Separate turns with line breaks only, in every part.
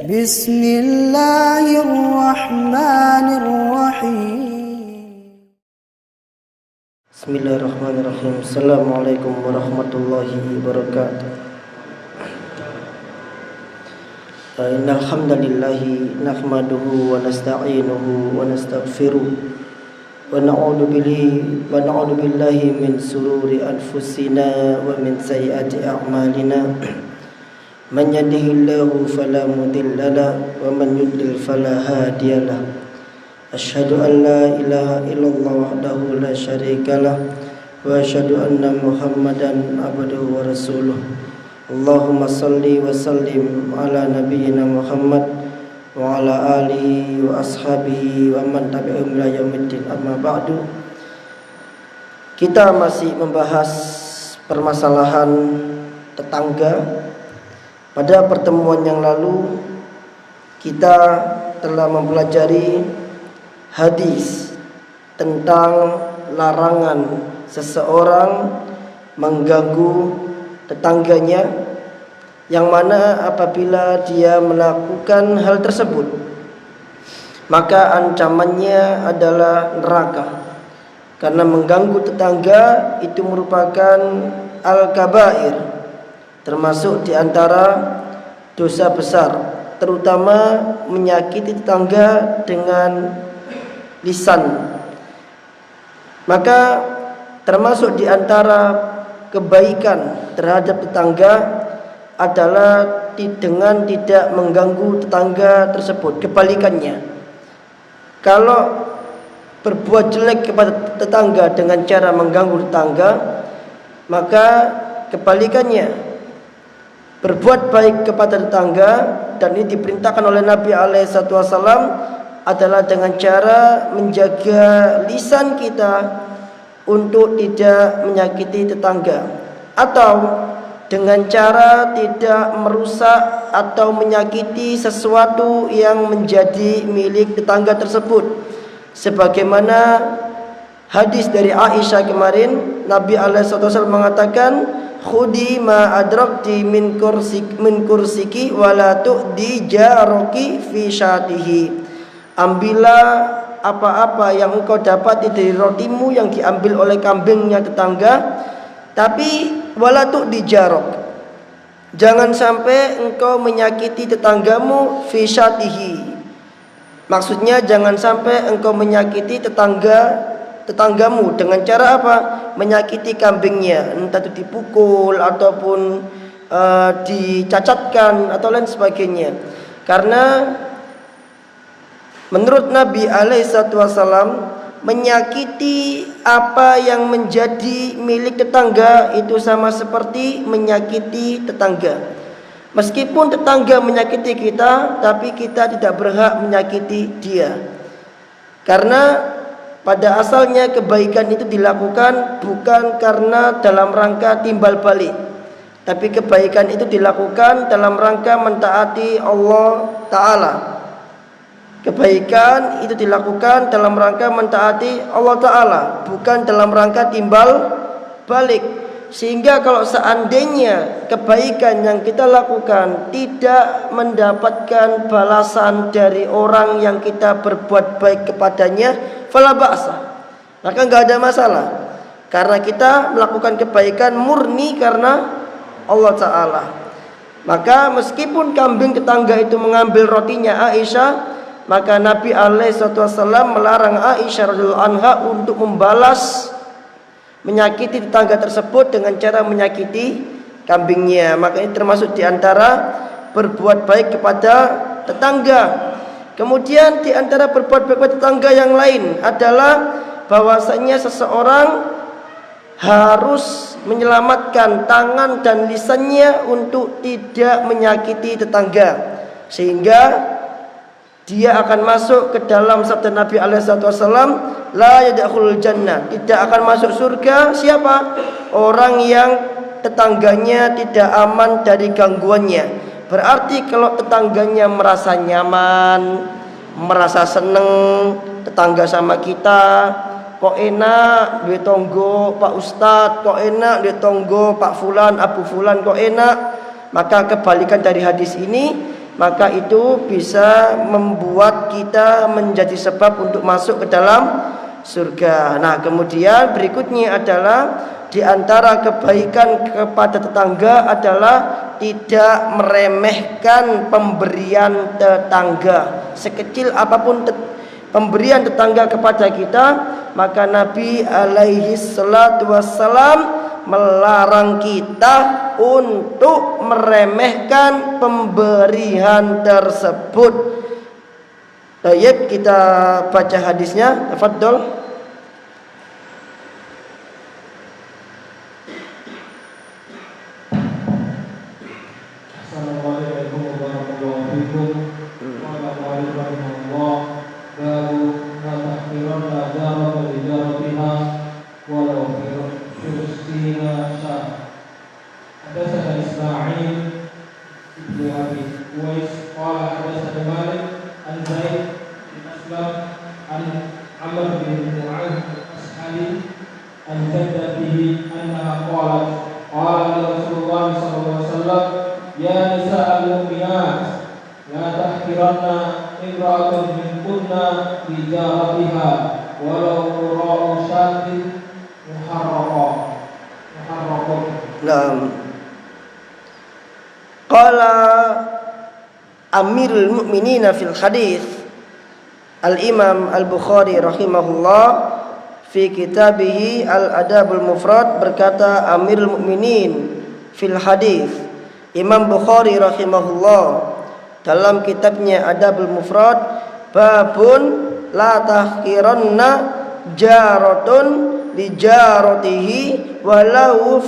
Bismillahirrahmanirrahim. Bismillahirrahmanirrahim. Assalamualaikum warahmatullahi wabarakatuh. Innal hamdalillahi nahmaduhu wa nasta'inuhu wa nastaghfiruh wa na'udzu billahi min sururi anfusina wa min sayyiati a'malina. Man yahdihillahu fala mudilla lahu wa man yudlil fala hadiya lahu. Asyhadu an la ilaha illallah wahdahu la syarika lahu wa asyhadu anna Muhammadan abduhu wa rasuluh. Allahumma salli wa sallim ala nabiyyina Muhammad wa ala alihi wa ashabihi wa man tabi'ahum ila yaumiddin. Amma ba'du. Kita masih membahas permasalahan tetangga. Pada pertemuan yang lalu kita telah mempelajari hadis tentang larangan seseorang mengganggu tetangganya, yang mana apabila dia melakukan hal tersebut maka ancamannya adalah neraka. Karena mengganggu tetangga itu merupakan al-kabair, termasuk di antara dosa besar, terutama menyakiti tetangga dengan lisan. Maka termasuk di antara kebaikan terhadap tetangga adalah dengan tidak mengganggu tetangga tersebut. Kebalikannya, kalau berbuat jelek kepada tetangga dengan cara mengganggu tetangga, maka kebalikannya, berbuat baik kepada tetangga, dan ini diperintahkan oleh Nabi SAW, adalah dengan cara menjaga lisan kita untuk tidak menyakiti tetangga, atau dengan cara tidak merusak atau menyakiti sesuatu yang menjadi milik tetangga tersebut. Sebagaimana hadis dari Aisyah kemarin, Nabi SAW mengatakan, khudi ma adrakti min kursiki wala tu'di jaraki fi syatihi. Ambillah apa-apa yang engkau dapat dari rotimu yang diambil oleh kambingnya tetangga, tapi wala tu'di jarak, jangan sampai engkau menyakiti tetanggamu fi syatihi. Maksudnya jangan sampai engkau menyakiti tetanggamu dengan cara apa? Menyakiti kambingnya, entah itu dipukul ataupun dicacatkan atau lain sebagainya. Karena menurut Nabi SAW, menyakiti apa yang menjadi milik tetangga itu sama seperti menyakiti tetangga. Meskipun tetangga menyakiti kita, tapi kita tidak berhak menyakiti dia. Karena pada asalnya kebaikan itu dilakukan bukan karena dalam rangka timbal balik, tapi kebaikan itu dilakukan dalam rangka mentaati Allah Ta'ala. Kebaikan itu dilakukan dalam rangka mentaati Allah Ta'ala, bukan dalam rangka timbal balik. Sehingga kalau seandainya kebaikan yang kita lakukan tidak mendapatkan balasan dari orang yang kita berbuat baik kepadanya, fala ba'sa, maka enggak ada masalah. Karena kita melakukan kebaikan murni karena Allah Ta'ala. Maka meskipun kambing tetangga itu mengambil rotinya Aisyah, maka Nabi SAW melarang Aisyah radhiyallahu anha untuk membalas menyakiti tetangga tersebut dengan cara menyakiti kambingnya. Maka ini termasuk diantara berbuat baik kepada tetangga. Kemudian diantara berbuat baik kepada tetangga yang lain adalah bahwasanya seseorang harus menyelamatkan tangan dan lisannya untuk tidak menyakiti tetangga, sehingga dia akan masuk ke dalam sabda Nabi SAW, la yadkhulul jannah, tidak akan masuk surga siapa? Orang yang tetangganya tidak aman dari gangguannya. Berarti kalau tetangganya merasa nyaman, merasa seneng tetangga sama kita, kok enak duwe tonggo Pak Ustadz, kok enak duwe tonggo Pak Fulan, Abu Fulan, kok enak. Maka kebalikan dari hadis ini, maka itu bisa membuat kita menjadi sebab untuk masuk ke dalam surga. Nah, kemudian berikutnya adalah di antara kebaikan kepada tetangga adalah tidak meremehkan pemberian tetangga. Sekecil apapun pemberian tetangga kepada kita, maka Nabi alaihi salatu wassalam melarang kita untuk meremehkan pemberian tersebut. Baik, kita baca hadisnya. Tafadhol.
Assalamualaikum warahmatullahi wabarakatuh. Baru natahkiran najara berijaratiha walau firsina syah. Hadatsana Isma'il ibnu Abi Uwais qala hadatsana Malik an Zaid bin Aslam an Amr bin Mu'adh al-Ash'ari an jaddatihi annaha qalat qala Rasulullah sallallahu alaihi wasallam ya nisa'al mu'minat la tahkiranna imra'atun min kunna fi jaratiha walau ra'u syatin muharraqah.
Naam. Qala Amirul Mukminin fil hadis Al-Imam Al-Bukhari rahimahullah fi kitabih Al-Adabul Mufrad, berkata Amirul Mukminin fil hadis Imam Bukhari rahimahullah dalam kitabnya Adabul Mufrad, babun la tahkiranna jaratun li jaratihi walau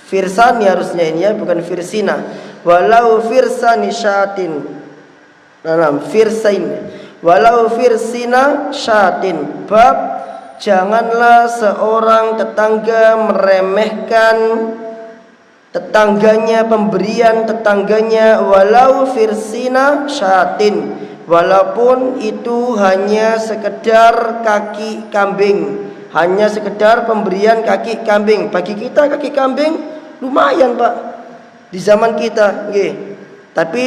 firsani harusnya ini ya, bukan firsina, walau firsani syatin, walau firsina syatin. Bab janganlah seorang tetangga meremehkan tetangganya, pemberian tetangganya, walau firsina syatin, walaupun itu hanya sekedar kaki kambing, hanya sekedar pemberian kaki kambing. Bagi kita kaki kambing lumayan Pak di zaman kita, tapi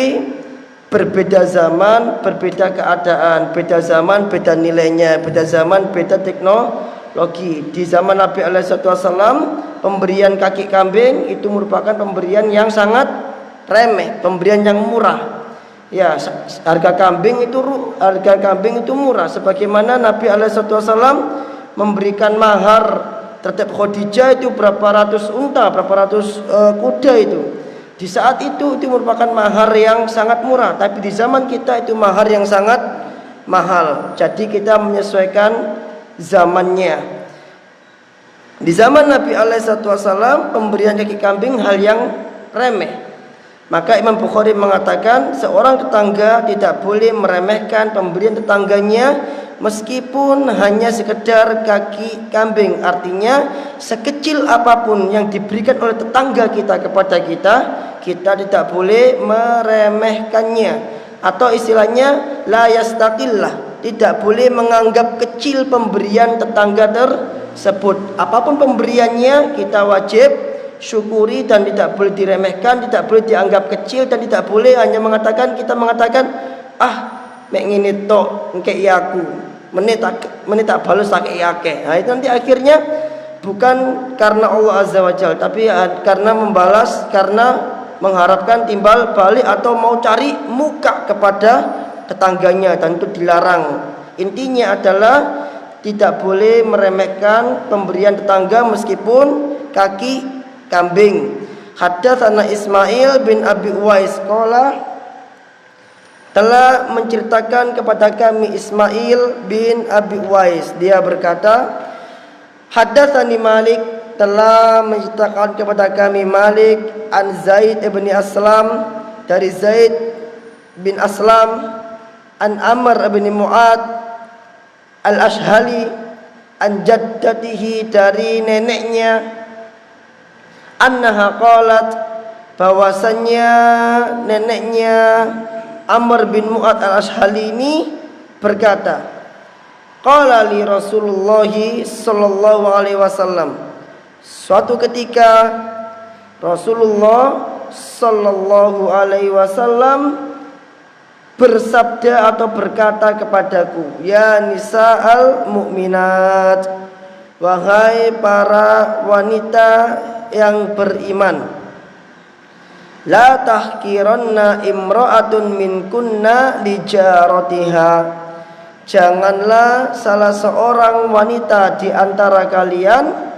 berbeda zaman, berbeda keadaan, beda zaman, beda nilainya, beda zaman, beda teknologi. Di zaman Nabi Alaihissalam, pemberian kaki kambing itu merupakan pemberian yang sangat remeh, pemberian yang murah. Ya, harga kambing itu murah. Sebagaimana Nabi Alaihissalam memberikan mahar terhadap Khadijah itu berapa ratus unta, berapa ratus kuda itu. Di saat itu merupakan mahar yang sangat murah, tapi di zaman kita itu mahar yang sangat mahal. Jadi kita menyesuaikan zamannya. Di zaman Nabi Alaihissalam pemberian kaki kambing hal yang remeh. Maka Imam Bukhari mengatakan seorang tetangga tidak boleh meremehkan pemberian tetangganya meskipun hanya sekedar kaki kambing. Artinya sekecil apapun yang diberikan oleh tetangga kita kepada kita, kita tidak boleh meremehkannya. Atau istilahnya la yastaqillah, tidak boleh menganggap kecil pemberian tetangga tersebut. Apapun pemberiannya kita wajib syukuri dan tidak boleh diremehkan, tidak boleh dianggap kecil, dan tidak boleh hanya kita mengatakan mek ngene tok engke aku menit tak balas tak akeh. Nah, itu nanti akhirnya bukan karena Allah Azza wa Jalla, tapi karena membalas, karena mengharapkan timbal balik atau mau cari muka kepada tetangganya, dan itu dilarang. Intinya adalah tidak boleh meremehkan pemberian tetangga meskipun kaki kambing. Haddatsana Ismail bin Abi Uwais qala, telah menceritakan kepada kami Ismail bin Abi Uwais, dia berkata, haddatsani Malik, telah menceritakan kepada kami Malik an Zaid bin Aslam, dari Zaid bin Aslam, an Amr bin Mu'adh al-Ashhali, an jaddatihi, dari neneknya, annaha qalat, bahwasannya neneknya Amr bin Mu'adh al-Ashhali ini berkata, qala li Rasulullah sallallahu alaihi wasallam. Suatu ketika Rasulullah sallallahu alaihi wasallam bersabda atau berkata kepadaku, ya nisa'al mu'minat, wahai para wanita yang beriman, la tahkiranna imra'atun minkunna lijaratiha, janganlah salah seorang wanita di antara kalian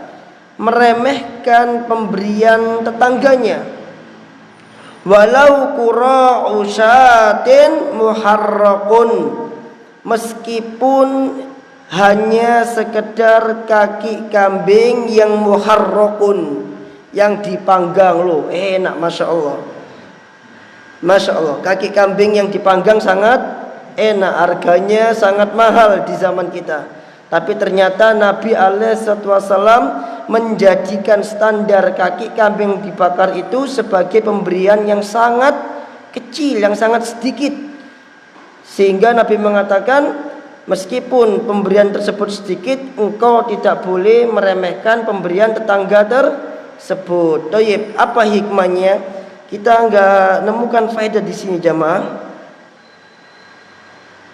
meremehkan pemberian tetangganya, walau qura'u syatin muharraqun, meskipun hanya sekedar kaki kambing yang muharraqun, yang dipanggang. Loh, enak, masya Allah, masya Allah. Kaki kambing yang dipanggang sangat enak, harganya sangat mahal di zaman kita. Tapi ternyata Nabi SAW menjadikan standar kaki kambing dibakar itu sebagai pemberian yang sangat kecil, yang sangat sedikit. Sehingga Nabi mengatakan, meskipun pemberian tersebut sedikit, engkau tidak boleh meremehkan pemberian tetangga tersebut. Toyib, apa hikmahnya? Kita nggak nemukan faedah di sini, jamaah.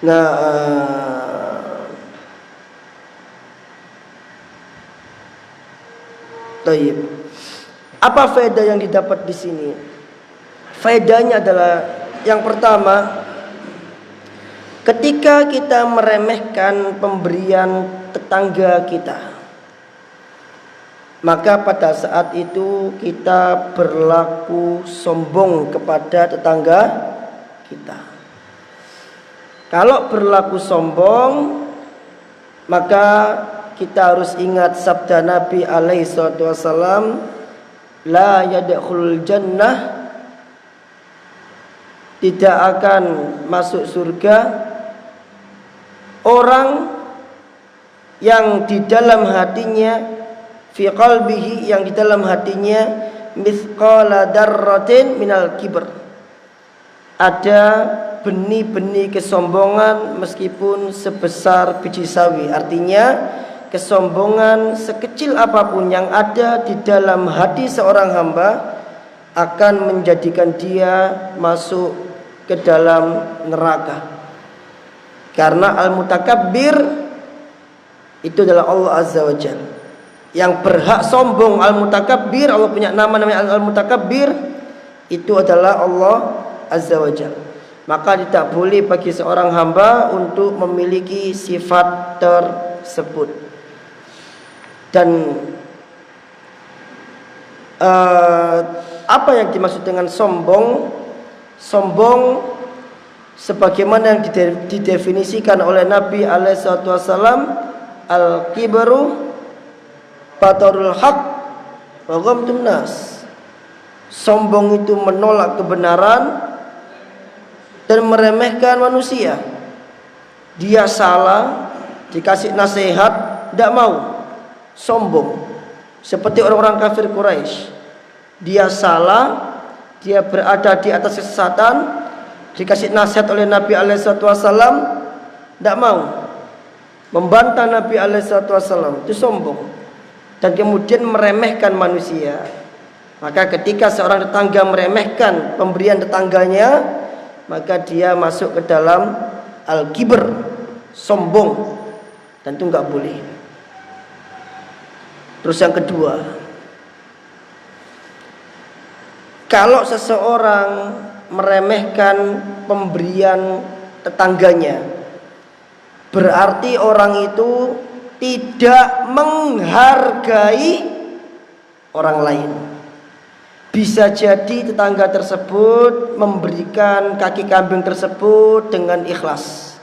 Nah, Taib. Apa faedah yang didapat di sini? Faedahnya adalah yang pertama, ketika kita meremehkan pemberian tetangga kita, maka pada saat itu kita berlaku sombong kepada tetangga kita. Kalau berlaku sombong, maka kita harus ingat sabda Nabi alaihi wasallam, la yadkhulul jannah, tidak akan masuk surga orang yang di dalam hatinya, fi qalbihi, yang di dalam hatinya, mithqala darratin minal kibr, ada benih-benih kesombongan meskipun sebesar biji sawi. Artinya kesombongan sekecil apapun yang ada di dalam hati seorang hamba akan menjadikan dia masuk ke dalam neraka. Karena al-mutakabbir itu adalah Allah Azza wa Jalla. Yang berhak sombong, al-mutakabbir, Allah punya nama namanya al-mutakabbir, itu adalah Allah Azza wa Jalla. Maka tidak boleh bagi seorang hamba untuk memiliki sifat tersebut. Dan apa yang dimaksud dengan sombong? Sombong sebagaimana yang didefinisikan oleh Nabi alaihissalam, al-kibru batarul haq wa ghamtun nas. Sombong itu menolak kebenaran dan meremehkan manusia. Dia salah, dikasih nasihat, tidak mau, sombong. Seperti orang-orang kafir Quraisy, dia salah, dia berada di atas kesesatan, dikasih nasihat oleh Nabi alaihissalam, tidak mau, membantah Nabi alaihissalam, itu sombong. Dan kemudian meremehkan manusia. Maka ketika seorang tetangga meremehkan pemberian tetangganya, maka dia masuk ke dalam al-kibr, sombong, dan itu nggak boleh. Terus yang kedua, kalau seseorang meremehkan pemberian tetangganya, berarti orang itu tidak menghargai orang lain. Bisa jadi tetangga tersebut memberikan kaki kambing tersebut dengan ikhlas.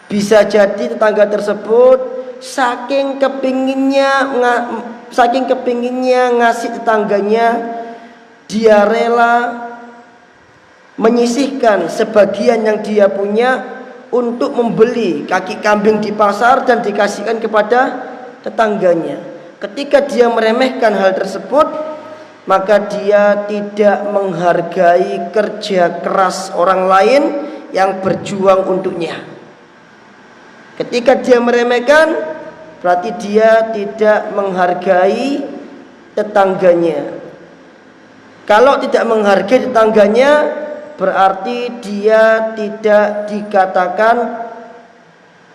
Bisa jadi tetangga tersebut saking kepinginnya ngasih tetangganya, dia rela menyisihkan sebagian yang dia punya untuk membeli kaki kambing di pasar dan dikasihkan kepada tetangganya. Ketika dia meremehkan hal tersebut, maka dia tidak menghargai kerja keras orang lain yang berjuang untuknya. Ketika dia meremehkan, berarti dia tidak menghargai tetangganya. Kalau tidak menghargai tetangganya, berarti dia tidak dikatakan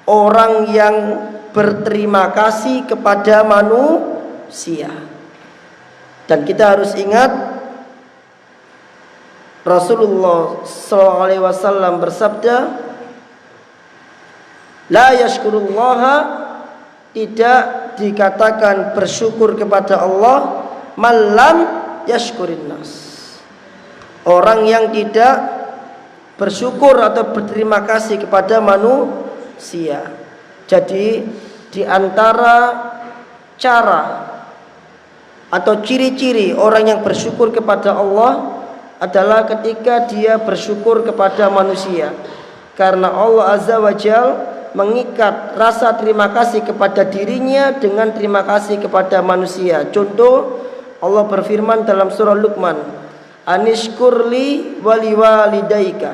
orang yang berterima kasih kepada manusia. Dan kita harus ingat, Rasulullah SAW bersabda, la yashkurullaha, tidak dikatakan bersyukur kepada Allah, malam yashkurin nas, orang yang tidak bersyukur atau berterima kasih kepada manusia. Jadi di antara cara atau ciri-ciri orang yang bersyukur kepada Allah adalah ketika dia bersyukur kepada manusia. Karena Allah Azza wa Jal mengikat rasa terima kasih kepada dirinya dengan terima kasih kepada manusia. Contoh, Allah berfirman dalam surah Luqman, anishkurli wali walidaika,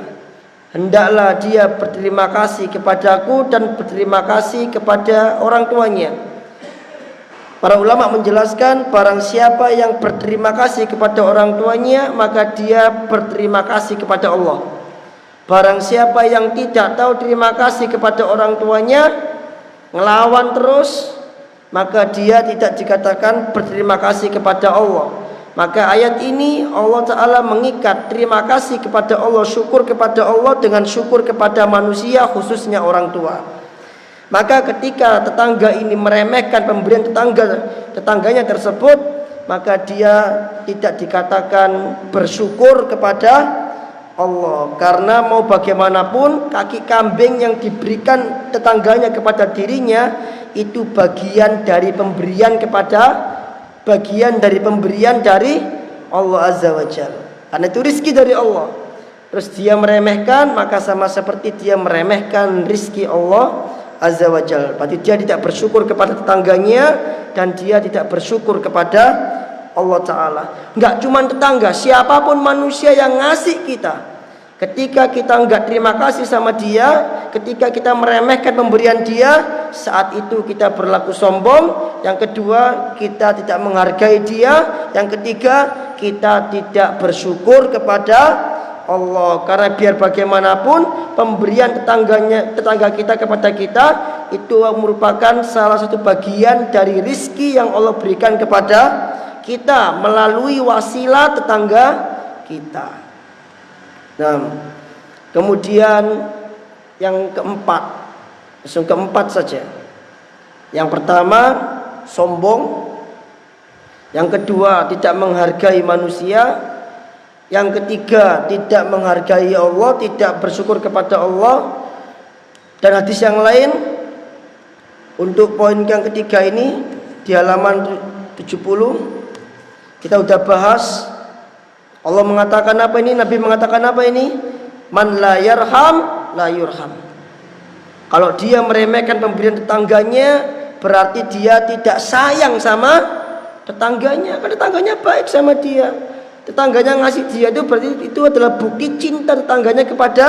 hendaklah dia berterima kasih kepadaku dan berterima kasih kepada orang tuanya. Para ulama menjelaskan, barang siapa yang berterima kasih kepada orang tuanya, maka dia berterima kasih kepada Allah. Barang siapa yang tidak tahu terima kasih kepada orang tuanya, ngelawan terus, maka dia tidak dikatakan berterima kasih kepada Allah. Maka ayat ini Allah Ta'ala mengikat terima kasih kepada Allah, syukur kepada Allah dengan syukur kepada manusia, khususnya orang tua. Maka ketika tetangga ini meremehkan pemberian tetangganya tersebut, maka dia tidak dikatakan bersyukur kepada Allah. Karena mau bagaimanapun, kaki kambing yang diberikan tetangganya kepada dirinya itu bagian dari pemberian dari Allah Azza wa Jalla. Karena itu rizki dari Allah. Terus dia meremehkan, maka sama seperti dia meremehkan rizki Allah Azza wa Jalla. Berarti dia tidak bersyukur kepada tetangganya dan dia tidak bersyukur kepada Allah Ta'ala. Enggak cuma tetangga, siapapun manusia yang ngasih kita, ketika kita enggak terima kasih sama dia, ketika kita meremehkan pemberian dia, saat itu kita berlaku sombong. Yang kedua, kita tidak menghargai dia. Yang ketiga, kita tidak bersyukur kepada Allah. Karena biar bagaimanapun pemberian tetangga kita kepada kita itu merupakan salah satu bagian dari rizki yang Allah berikan kepada kita melalui wasilah tetangga kita. Nah, kemudian yang keempat, langsung keempat saja. Yang pertama, sombong. Yang kedua, tidak menghargai manusia. Yang ketiga, tidak menghargai Allah, tidak bersyukur kepada Allah. Dan hadis yang lain untuk poin yang ketiga ini di halaman 70 kita sudah bahas. Allah mengatakan apa ini? Nabi mengatakan apa ini? Man la yarham la yurham. Kalau dia meremehkan pemberian tetangganya, berarti dia tidak sayang sama tetangganya. Karena tetangganya baik sama dia. Tetangganya ngasih dia itu berarti itu adalah bukti cinta tetangganya kepada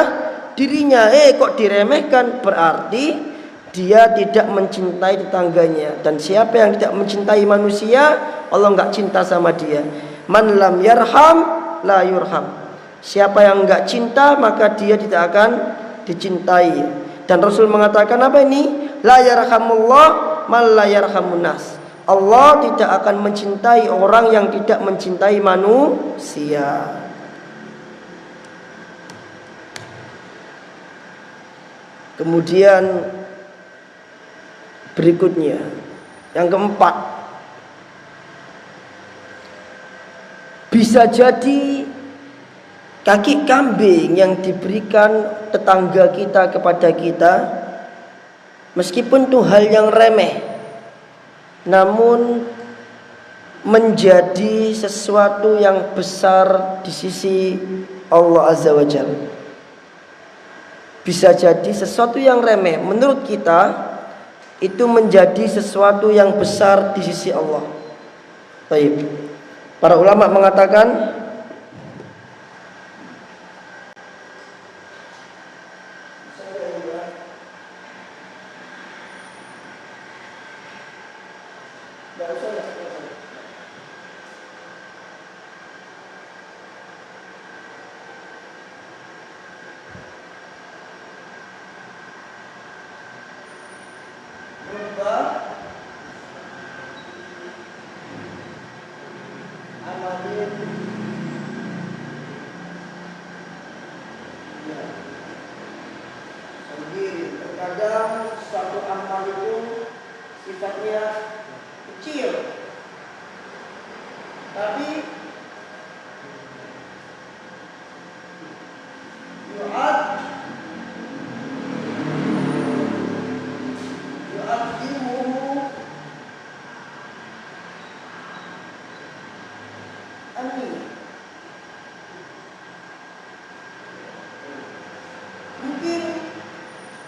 dirinya. Kok diremehkan? Berarti dia tidak mencintai tetangganya. Dan siapa yang tidak mencintai manusia, Allah enggak cinta sama dia. Man lam yarham la yurham. Siapa yang enggak cinta, maka dia tidak akan dicintai. Dan Rasul mengatakan apa ini? La yarhamullah man la yarhamun nas. Allah tidak akan mencintai orang yang tidak mencintai manusia. Kemudian berikutnya, yang keempat, bisa jadi kaki kambing yang diberikan tetangga kita kepada kita, meskipun itu hal yang remeh, namun menjadi sesuatu yang besar di sisi Allah Azza wa Jalla. Bisa jadi sesuatu yang remeh menurut kita itu menjadi sesuatu yang besar di sisi Allah. Baik. Para ulama mengatakan Terkadang suatu amal itu sifatnya kecil, tapi yu'addimuhu amin. Mungkin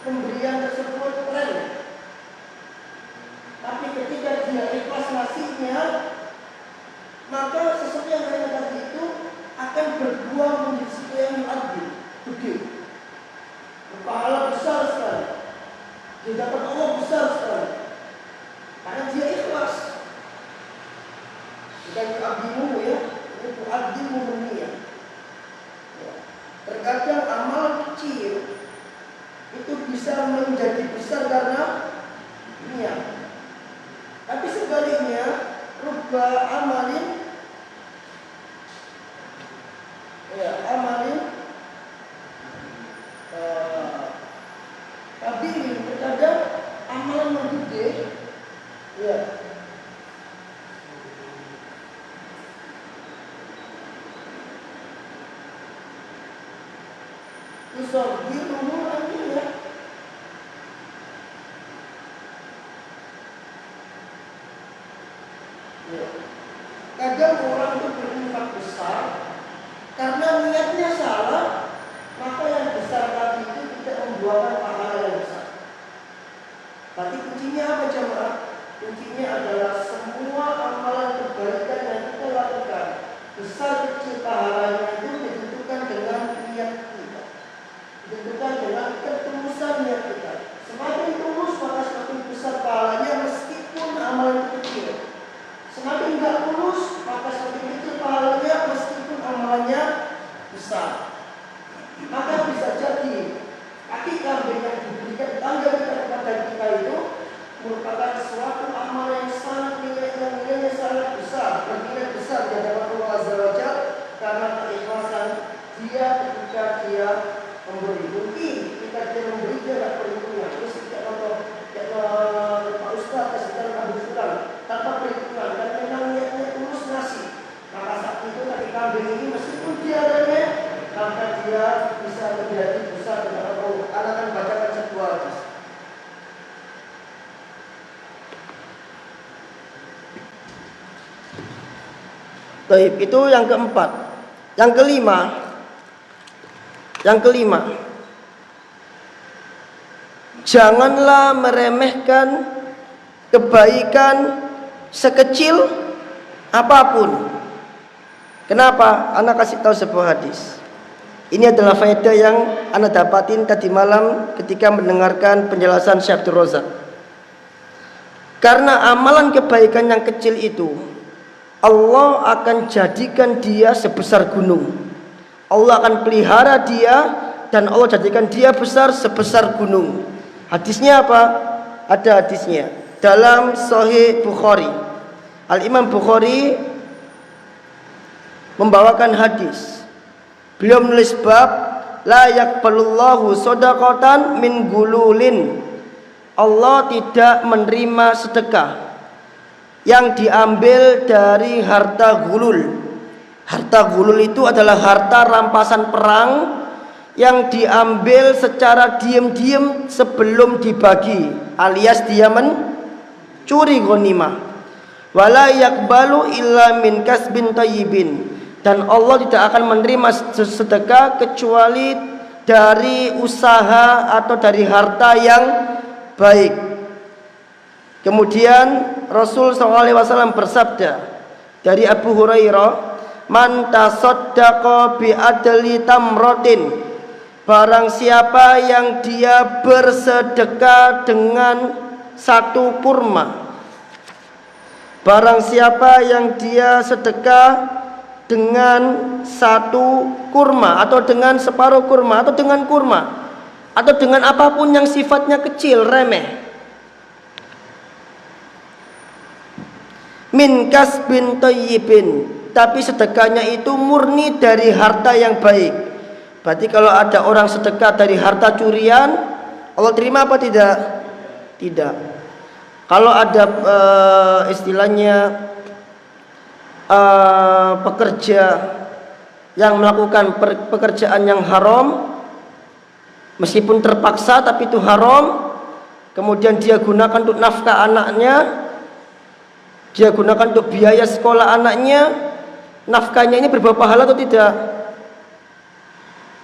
pemberian tersebut keren, tapi ketika dia ikhlas ngasihnya, maka sesuatu yang keren tadi itu akan berbuah menjadi sesuatu yang adil, gede, berpahala besar sekali, dia dapat Allah besar sekali, karena dia ikhlas. Bukan yu'addimu ya, ini yu'addimu dunia. Terkadang amal kecil itu bisa menjadi besar karena niat. Tapi sebaliknya, rubba amalin tapi terkadang amalan yang gede yusaghhiruhu amin. Kadang orang itu berinfak besar karena niatnya salah, maka yang besar tadi itu tidak membuahkan pahala yang besar. Berarti kuncinya apa jemaah? Kuncinya adalah semua amalan kebaikan yang kita lakukan, besar kecil pahalanya itu ditentukan dengan niat kita, ditentukan dengan ketulusan niat kita. Semakin tulus maka semakin besar pahalanya meskipun amalan kecil. Semakin tidak tulus maka semakin kecil pahalanya meskipun amalannya besar. Maka bisa jadi kaki kambing yang diberikan tangga kepada kita itu merupakan suatu amal yang sangat nilainya sangat besar, bernilai besar di hadapan Allah Azza wa Jalla karena keikhlasan dia ketika dia memberi. Mungkin ketika dia memberi dia tidak perhitungan, terus tidak Pak Ustaz kasih ambil fulan tanpa perhitungan dan memang niatnya tulus ngasih, maka saat itu kaki kambing ini meskipun dia remeh maka dia bisa menjadi besar dengan Allah. Anak akan bacakan sebuah hadis. Baik, itu yang keempat. Yang kelima, janganlah meremehkan kebaikan sekecil apapun. Kenapa? Anak kasih tahu sebuah hadis. Ini adalah faedah yang anak dapatin tadi malam ketika mendengarkan penjelasan Syekh Abdul Razak. Karena amalan kebaikan yang kecil itu Allah akan jadikan dia sebesar gunung. Allah akan pelihara dia dan Allah jadikan dia besar sebesar gunung. Hadisnya apa? Ada hadisnya dalam Sahih Bukhari. Al-Imam Bukhari membawakan hadis. Beliau menulis bab la yaqbalullahu shadaqatan min gululin. Allah tidak menerima sedekah yang diambil dari harta gulul. Harta gulul itu adalah harta rampasan perang yang diambil secara diam-diam sebelum dibagi, alias dia mencuri ghanimah. Wala yaqbalu illa min kasbin thayyibin. Dan Allah tidak akan menerima sedekah kecuali dari usaha atau dari harta yang baik. Kemudian Rasul SAW bersabda dari Abu Hurairah, man tasaddaqa bi adli tamratin, barang siapa yang dia bersedekah dengan satu kurma, Barang siapa yang dia sedekah dengan satu kurma atau dengan separuh kurma atau dengan kurma atau dengan apapun yang sifatnya kecil, remeh, min kasbin thayyibin, tapi sedekahnya itu murni dari harta yang baik. Berarti kalau ada orang sedekah dari harta curian, Allah terima apa tidak? Tidak. Kalau ada istilahnya pekerja yang melakukan pekerjaan yang haram, meskipun terpaksa tapi itu haram, kemudian dia gunakan untuk nafkah anaknya, dia gunakan untuk biaya sekolah anaknya, nafkahnya ini berbau pahala atau tidak?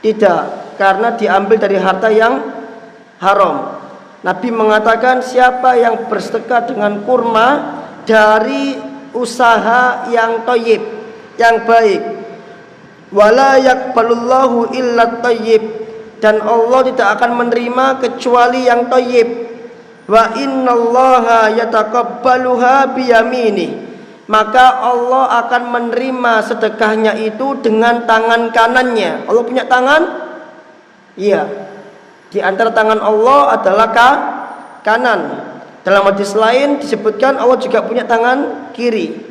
Tidak, karena diambil dari harta yang haram. Nabi mengatakan siapa yang bersedekah dengan kurma dari usaha yang thayyib, yang baik, wala yaqbalullahu illa thayyib, dan Allah tidak akan menerima kecuali yang thayyib, wa innallaha yataqabbaluha biyaminih, maka Allah akan menerima sedekahnya itu dengan tangan kanannya. Allah punya tangan? Iya. Di antara tangan Allah adalah kanan. Dalam hadis lain disebutkan Allah juga punya tangan kiri.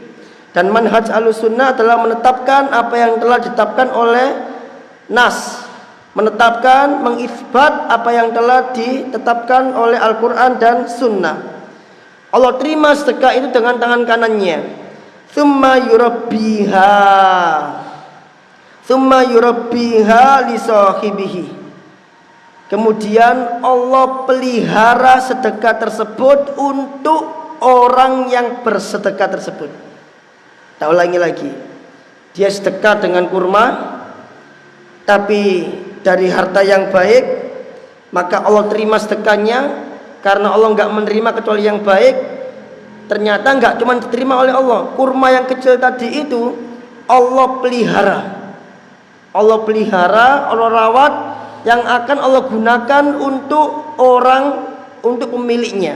Dan manhaj Ahlussunnah adalah menetapkan apa yang telah ditetapkan oleh nas, menetapkan, mengisbat apa yang telah ditetapkan oleh Al-Quran dan Sunnah. Allah terima sedekah itu dengan tangan kanannya. Tsumma yurabbiha li sahibihi. Kemudian Allah pelihara sedekah tersebut untuk orang yang bersedekah tersebut. Tak ulangi lagi. Dia sedekah dengan kurma, tapi dari harta yang baik, maka Allah terima sedekahnya. Karena Allah enggak menerima kecuali yang baik. Ternyata enggak cuma diterima oleh Allah. Kurma yang kecil tadi itu Allah pelihara. Allah pelihara, Allah rawat, yang akan Allah gunakan untuk orang, untuk pemiliknya.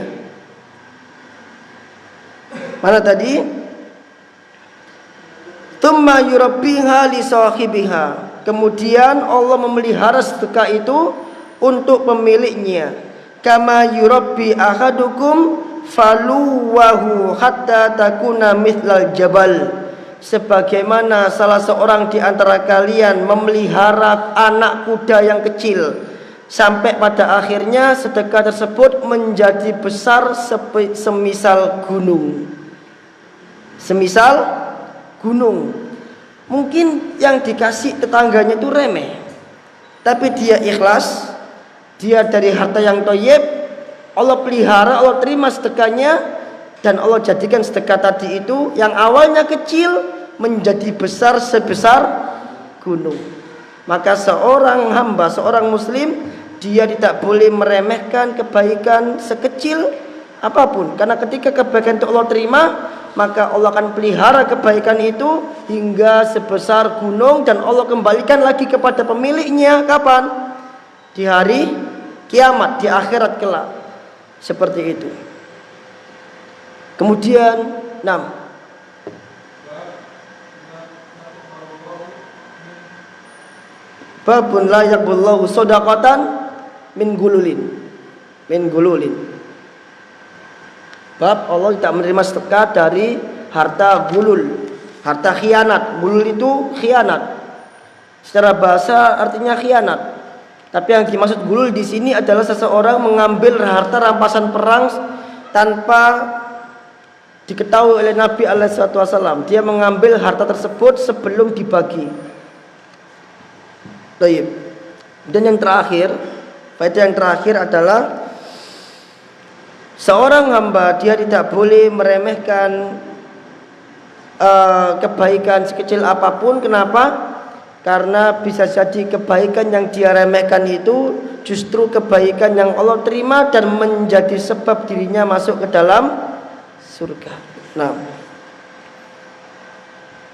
Mana tadi? Tsumma yurabbiha li sahibiha. Kemudian Allah memelihara sedekah itu untuk pemiliknya. Kama yurabbi ahadukum faluwahu hatta takuna mithlal jabal. Sebagaimana salah seorang di antara kalian memelihara anak kuda yang kecil sampai pada akhirnya sedekah tersebut menjadi besar semisal gunung. Semisal gunung. Mungkin yang dikasih tetangganya itu remeh, tapi dia ikhlas, dia dari harta yang thayyib, Allah pelihara, Allah terima sedekahnya. Dan Allah jadikan sedekah tadi itu yang awalnya kecil menjadi besar sebesar gunung. Maka seorang hamba, seorang muslim, dia tidak boleh meremehkan kebaikan sekecil apapun. Karena ketika kebaikan itu Allah terima, maka Allah akan pelihara kebaikan itu hingga sebesar gunung. Dan Allah kembalikan lagi kepada pemiliknya kapan? Di hari kiamat, di akhirat kelak. Seperti itu. Kemudian 6. Babun la yaqballahu shadaqatan min gululin. Bab Allah tidak menerima sedekah dari harta gulul, harta khianat. Gulul itu khianat. Secara bahasa artinya khianat. Tapi yang dimaksud gulul di sini adalah seseorang mengambil harta rampasan perang tanpa diketahui oleh Nabi SAW. Dia mengambil harta tersebut sebelum dibagi. Baik. Dan yang terakhir, faedah yang terakhir adalah seorang hamba dia tidak boleh meremehkan kebaikan sekecil apapun. Kenapa? Karena bisa jadi kebaikan yang dia remehkan itu justru kebaikan yang Allah terima dan menjadi sebab dirinya masuk ke dalam surga. Nah,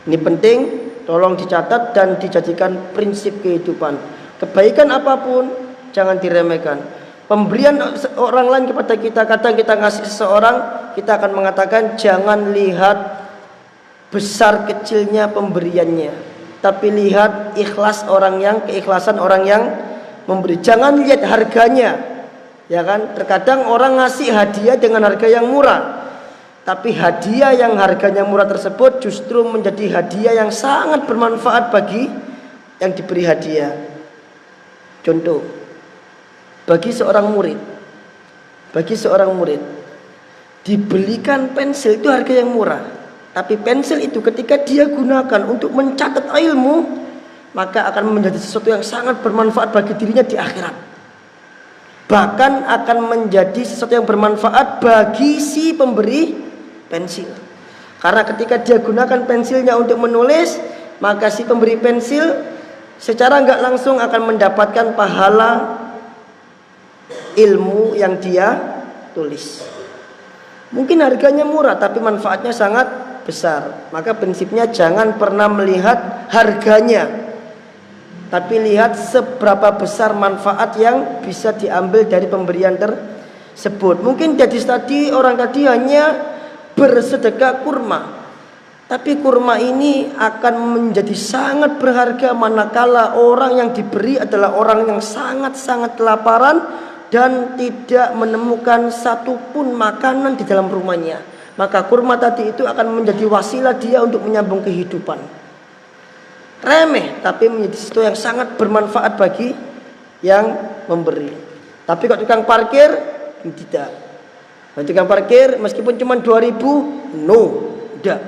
ini penting, tolong dicatat dan dijadikan prinsip kehidupan. Kebaikan apapun jangan diremehkan. Pemberian orang lain kepada kita, kadang kita ngasih seseorang kita akan mengatakan jangan lihat besar kecilnya pemberiannya, tapi lihat keikhlasan orang yang memberi. Jangan lihat harganya, ya kan? Terkadang orang ngasih hadiah dengan harga yang murah, tapi hadiah yang harganya murah tersebut justru menjadi hadiah yang sangat bermanfaat bagi yang diberi hadiah. Contoh, bagi seorang murid dibelikan pensil itu harga yang murah, tapi pensil itu ketika dia gunakan untuk mencatat ilmu, maka akan menjadi sesuatu yang sangat bermanfaat bagi dirinya di akhirat. Bahkan akan menjadi sesuatu yang bermanfaat bagi si pemberi pensil, karena ketika dia gunakan pensilnya untuk menulis, maka si pemberi pensil secara nggak langsung akan mendapatkan pahala ilmu yang dia tulis. Mungkin harganya murah tapi manfaatnya sangat besar. Maka prinsipnya jangan pernah melihat harganya, tapi lihat seberapa besar manfaat yang bisa diambil dari pemberian tersebut. Mungkin tadi orang tadi hanya bersedekah kurma, tapi kurma ini akan menjadi sangat berharga manakala orang yang diberi adalah orang yang sangat-sangat kelaparan dan tidak menemukan satupun makanan di dalam rumahnya. Maka kurma tadi itu akan menjadi wasilah dia untuk menyambung kehidupan. Remeh tapi menjadi sesuatu yang sangat bermanfaat bagi yang memberi. Tapi kalau tukang parkir tidak. Tukang parkir meskipun cuma 2.000, no, tidak.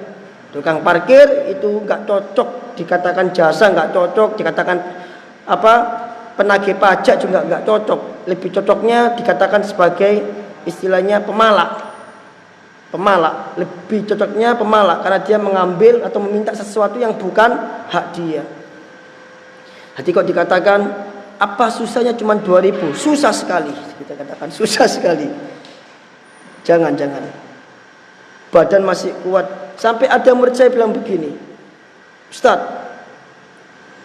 Tukang parkir itu nggak cocok dikatakan jasa, nggak cocok dikatakan penagih pajak juga nggak cocok. Lebih cocoknya dikatakan sebagai istilahnya pemalak. Lebih cocoknya pemalak karena dia mengambil atau meminta sesuatu yang bukan hak dia. Jadi kok dikatakan apa susahnya cuma 2.000? Susah sekali. Kita katakan susah sekali. Jangan. Badan masih kuat. Sampai ada murid saya bilang begini, Ustaz,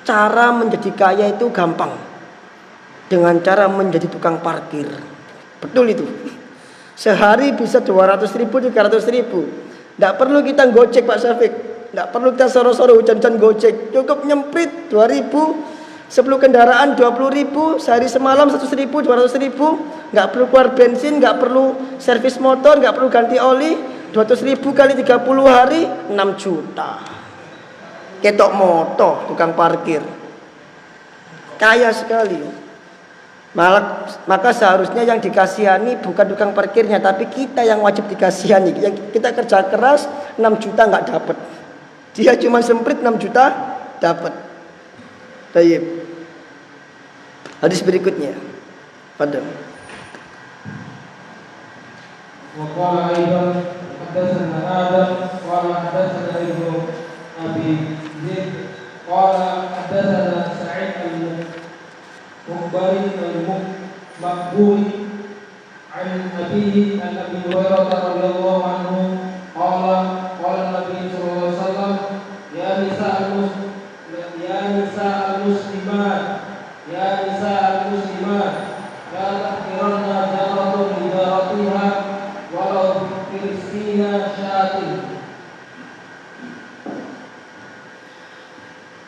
cara menjadi kaya itu gampang, dengan cara menjadi tukang parkir. Betul itu. Sehari bisa 200.000, 300.000. Tidak perlu kita gocek Pak Syafiq. Tidak perlu kita soro-soro hujan-hujan gocek. Cukup nyemprit 2.000, 10 kendaraan 20.000, sehari semalam 100.000, 200.000. Nggak perlu keluar bensin, nggak perlu servis motor, nggak perlu ganti oli. 200.000 kali 30 hari 6 juta. Ketok moto tukang parkir. Kaya sekali. Maka seharusnya yang dikasihani bukan tukang parkirnya, tapi kita yang wajib dikasihani. Kita kerja keras 6 juta nggak dapat. Dia cuma semprit 6 juta dapat. Baik. Hadis berikutnya. Padahal.
Waqala aidan hadatsana Adam qala hadatsana Ibnu Abi Zaid qala hadatsana Sa'id al-Mukhbari al-Maqburi an abihi an Abi Hurairah radhiyallahu anhu qala Nabi sallallahu alaihi wasallam ya nisa al-muslimat la tahqiranna jaratun li jaratiha walau firsina syatin.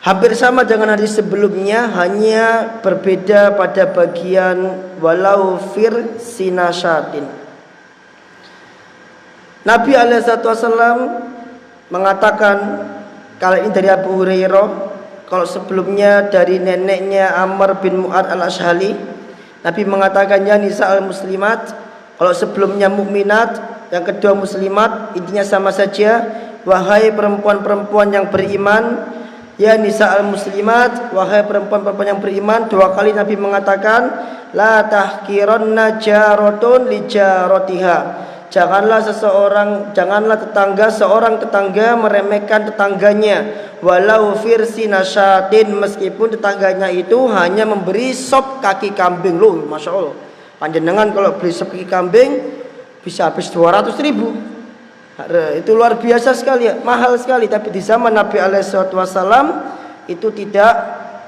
Hampir sama dengan hadis sebelumnya, hanya berbeda pada bagian walau fir sinasyatin. Nabi alaihissalam mengatakan, kali ini dari Abu Hurairah, kalau sebelumnya dari neneknya Amr bin Mu'ad al-Ashhali, Nabi mengatakan ya nisa al-muslimat, kalau sebelumnya mukminat, yang kedua muslimat, intinya sama saja. Wahai perempuan-perempuan yang beriman, ya nisa al-muslimat, wahai perempuan-perempuan yang beriman. Dua kali Nabi mengatakan la tahqiranna jaratun li jaratiha. Janganlah seorang tetangga meremehkan tetangganya, walau firsi nasyatin, meskipun tetangganya itu hanya memberi sop kaki kambing. Loh, masya Allah, panjenengan kalau beli sop kaki kambing bisa habis 200.000. Itu luar biasa sekali ya, mahal sekali. Tapi di zaman Nabi alaihissalam itu tidak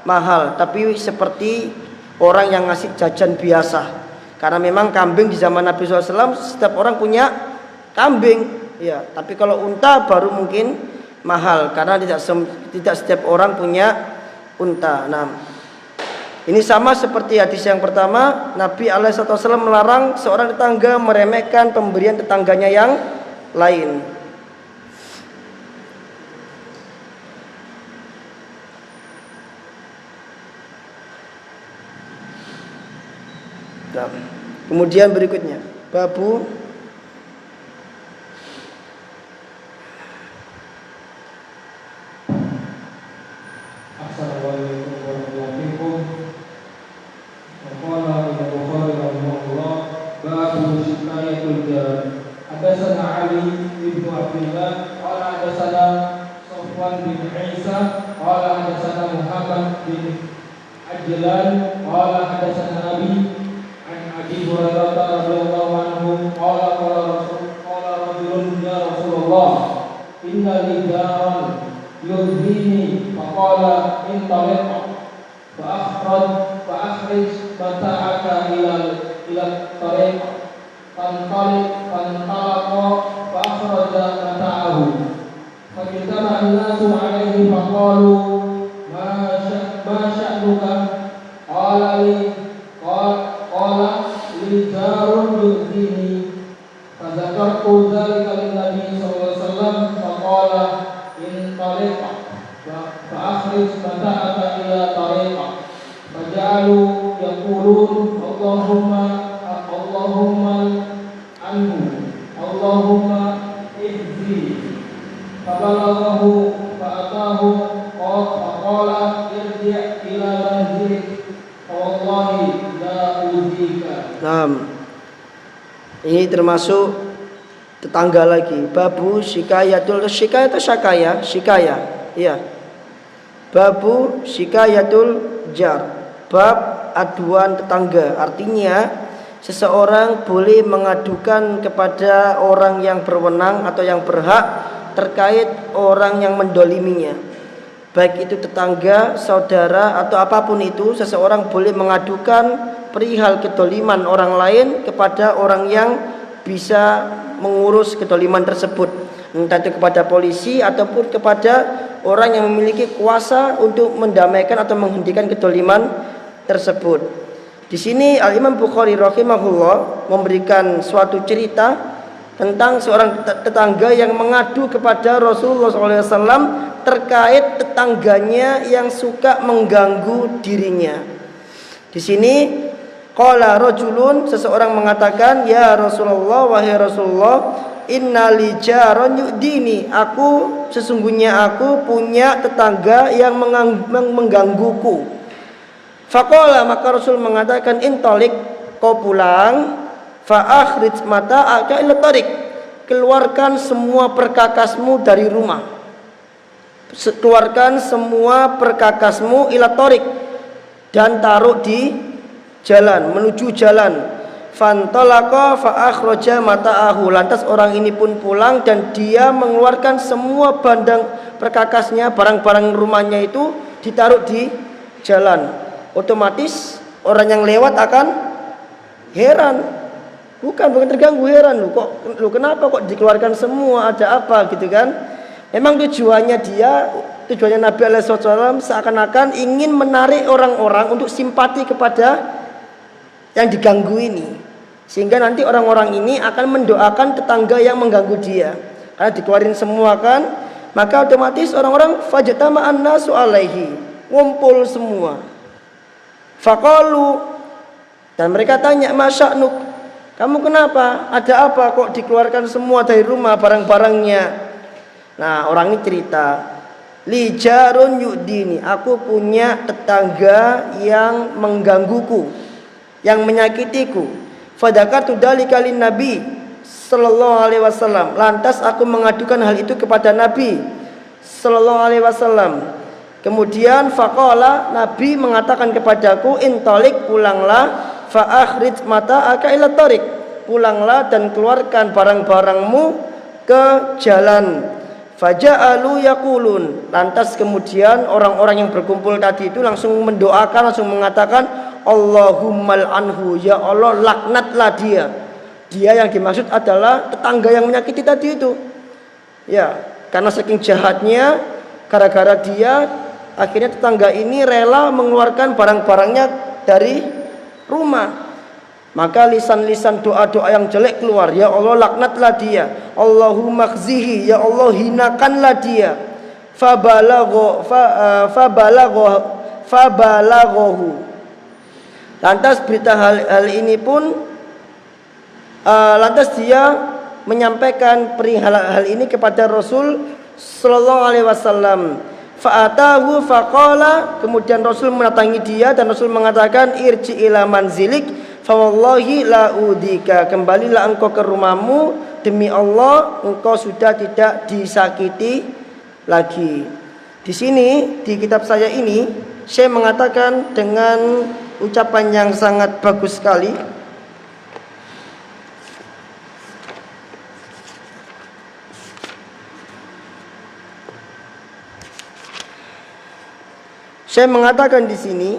mahal, tapi seperti orang yang ngasih jajan biasa. Karena memang kambing di zaman Nabi SAW setiap orang punya kambing, ya. Tapi kalau unta baru mungkin mahal karena tidak setiap orang punya unta. Nah, ini sama seperti hadis yang pertama, Nabi SAW melarang seorang tetangga meremehkan pemberian tetangganya yang lain. Nah, kemudian berikutnya, babu
Assalamualaikum warahmatullahi wabarakatuh. Qala Al-Bukhari rahimahullah, babu shikayatul jar. Hadatsana Ali bin Abdullah qala hadatsana Safwan bin Isa qala hadatsana Muhammad bin Ajlan qala hadatsana Abi an Abi Hurairah radhiyallahu anhu qala rajulun ya Rasulullah inna li jaran yudhini faqala intaliq فأخرج متاعك إلى الطريق فانطلق فأخرج متاعه فاجتمع الناس عليه فقالوا ما شأنك قال لي جار يؤذيني فذكرت ذلك للنبي صلى الله عليه وسلم فقال انطلق فأخرج متاعك إلى طريقك فجعلوا يقولون اللهم عنه اللهم اهدي فبلغه فأتاه فقال ارجع إلى منزلك فوالله لا أوذيك.
Ini termasuk tetangga lagi. Babu shikayatul shikayah atau syakaya? Shikaya. Iya. Babu shikayatul jar. Bab aduan tetangga. Artinya seseorang boleh mengadukan kepada orang yang berwenang atau yang berhak terkait orang yang mendoliminya. Baik itu tetangga, saudara atau apapun itu, seseorang boleh mengadukan perihal kedoliman orang lain kepada orang yang bisa mengurus kedoliman tersebut, entah itu kepada polisi ataupun kepada orang yang memiliki kuasa untuk mendamaikan atau menghentikan kedoliman tersebut. Di sini Al-Imam Bukhari rahimahullah memberikan suatu cerita tentang seorang tetangga yang mengadu kepada Rasulullah SAW terkait tetangganya yang suka mengganggu dirinya. Di sini qala rajulun, seseorang mengatakan, ya Rasulullah, wahai Rasulullah, innali jaron yu'dini, sesungguhnya aku punya tetangga yang menggangguku. Faqala, maka Rasul mengatakan, intalik, kau pulang, fa akhrij mata'aka ila tariq, keluarkan semua perkakasmu dari rumah, keluarkan semua perkakasmu ila tariq, dan taruh di jalan, menuju jalan. Fantalaqa fa akhraja mata'ahu, lantas orang ini pun pulang dan dia mengeluarkan semua bandang perkakasnya, barang-barang rumahnya itu ditaruh di jalan. Otomatis orang yang lewat akan heran, bukan terganggu, heran, lu kenapa kok dikeluarkan semua, ada apa gitu kan. Memang tujuannya Nabi SAW seakan-akan ingin menarik orang-orang untuk simpati kepada yang diganggu ini, sehingga nanti orang-orang ini akan mendoakan tetangga yang mengganggu dia. Karena dikeluarin semua kan, maka otomatis orang-orang fajtama'an nasu alaihi, ngumpul semua. Faqalu, dan mereka tanya, masya'nuk, kamu kenapa? Ada apa kok dikeluarkan semua dari rumah barang-barangnya? Nah, orang ini cerita, li jarun yu'dini, aku punya tetangga yang menggangguku, yang menyakitiku. Fadzakartu dzalika lin Nabi sallallahu alaihi wasallam, lantas aku mengadukan hal itu kepada Nabi sallallahu alaihi wasallam. Kemudian faqala, Nabi mengatakan kepadaku, intalik, pulanglah, fa akhrij mata'aka ila tariq, pulanglah dan keluarkan barang-barangmu ke jalan. Faja'alu yaqulun, lantas kemudian orang-orang yang berkumpul tadi itu langsung mendoakan, langsung mengatakan, Allahummal anhu, ya Allah laknatlah dia, Dia yang dimaksud adalah tetangga yang menyakiti tadi itu. Ya, karena saking jahatnya, gara-gara dia, akhirnya tetangga ini rela mengeluarkan barang-barangnya dari rumah. Maka lisan-lisan doa-doa yang jelek keluar. Ya Allah, laknatlah dia. Allahumma khzihi, ya Allah hinakanlah dia. Fabalaghahu. Lantas berita hal ini pun lantas dia menyampaikan perihal hal ini kepada Rasul sallallahu alaihi wasallam. Fa'atahu faqala, kemudian Rasul mendatangi dia dan Rasul mengatakan, irji ila manzilik fa wallahi la udika, kembalilah engkau ke rumahmu, demi Allah engkau sudah tidak disakiti lagi. Di sini di kitab saya ini saya mengatakan dengan ucapan yang sangat bagus sekali. Saya mengatakan di sini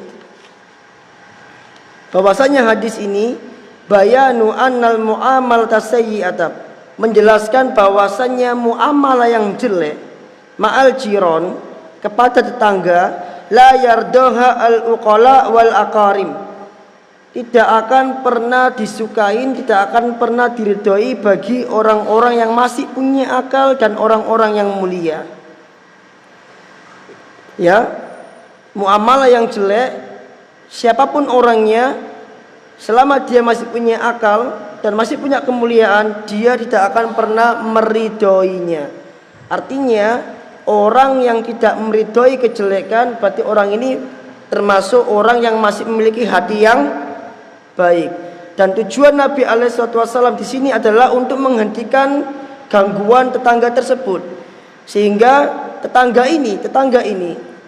bahwasanya hadis ini bayanu annal mu'amalata sayyi'ata, menjelaskan bahwasanya muamalah yang jelek ma'al jiron, kepada tetangga, la yardoha al-uqala wal aqarim, tidak akan pernah disukain, tidak akan pernah diridhoi bagi orang-orang yang masih punya akal dan orang-orang yang mulia. Ya, muamalah yang jelek, siapapun orangnya, selama dia masih punya akal dan masih punya kemuliaan, dia tidak akan pernah meridhoinya. Artinya orang yang tidak meridhoi kejelekan, berarti orang ini termasuk orang yang masih memiliki hati yang baik. Dan tujuan Nabi SAW di sini adalah untuk menghentikan gangguan tetangga tersebut, sehingga tetangga ini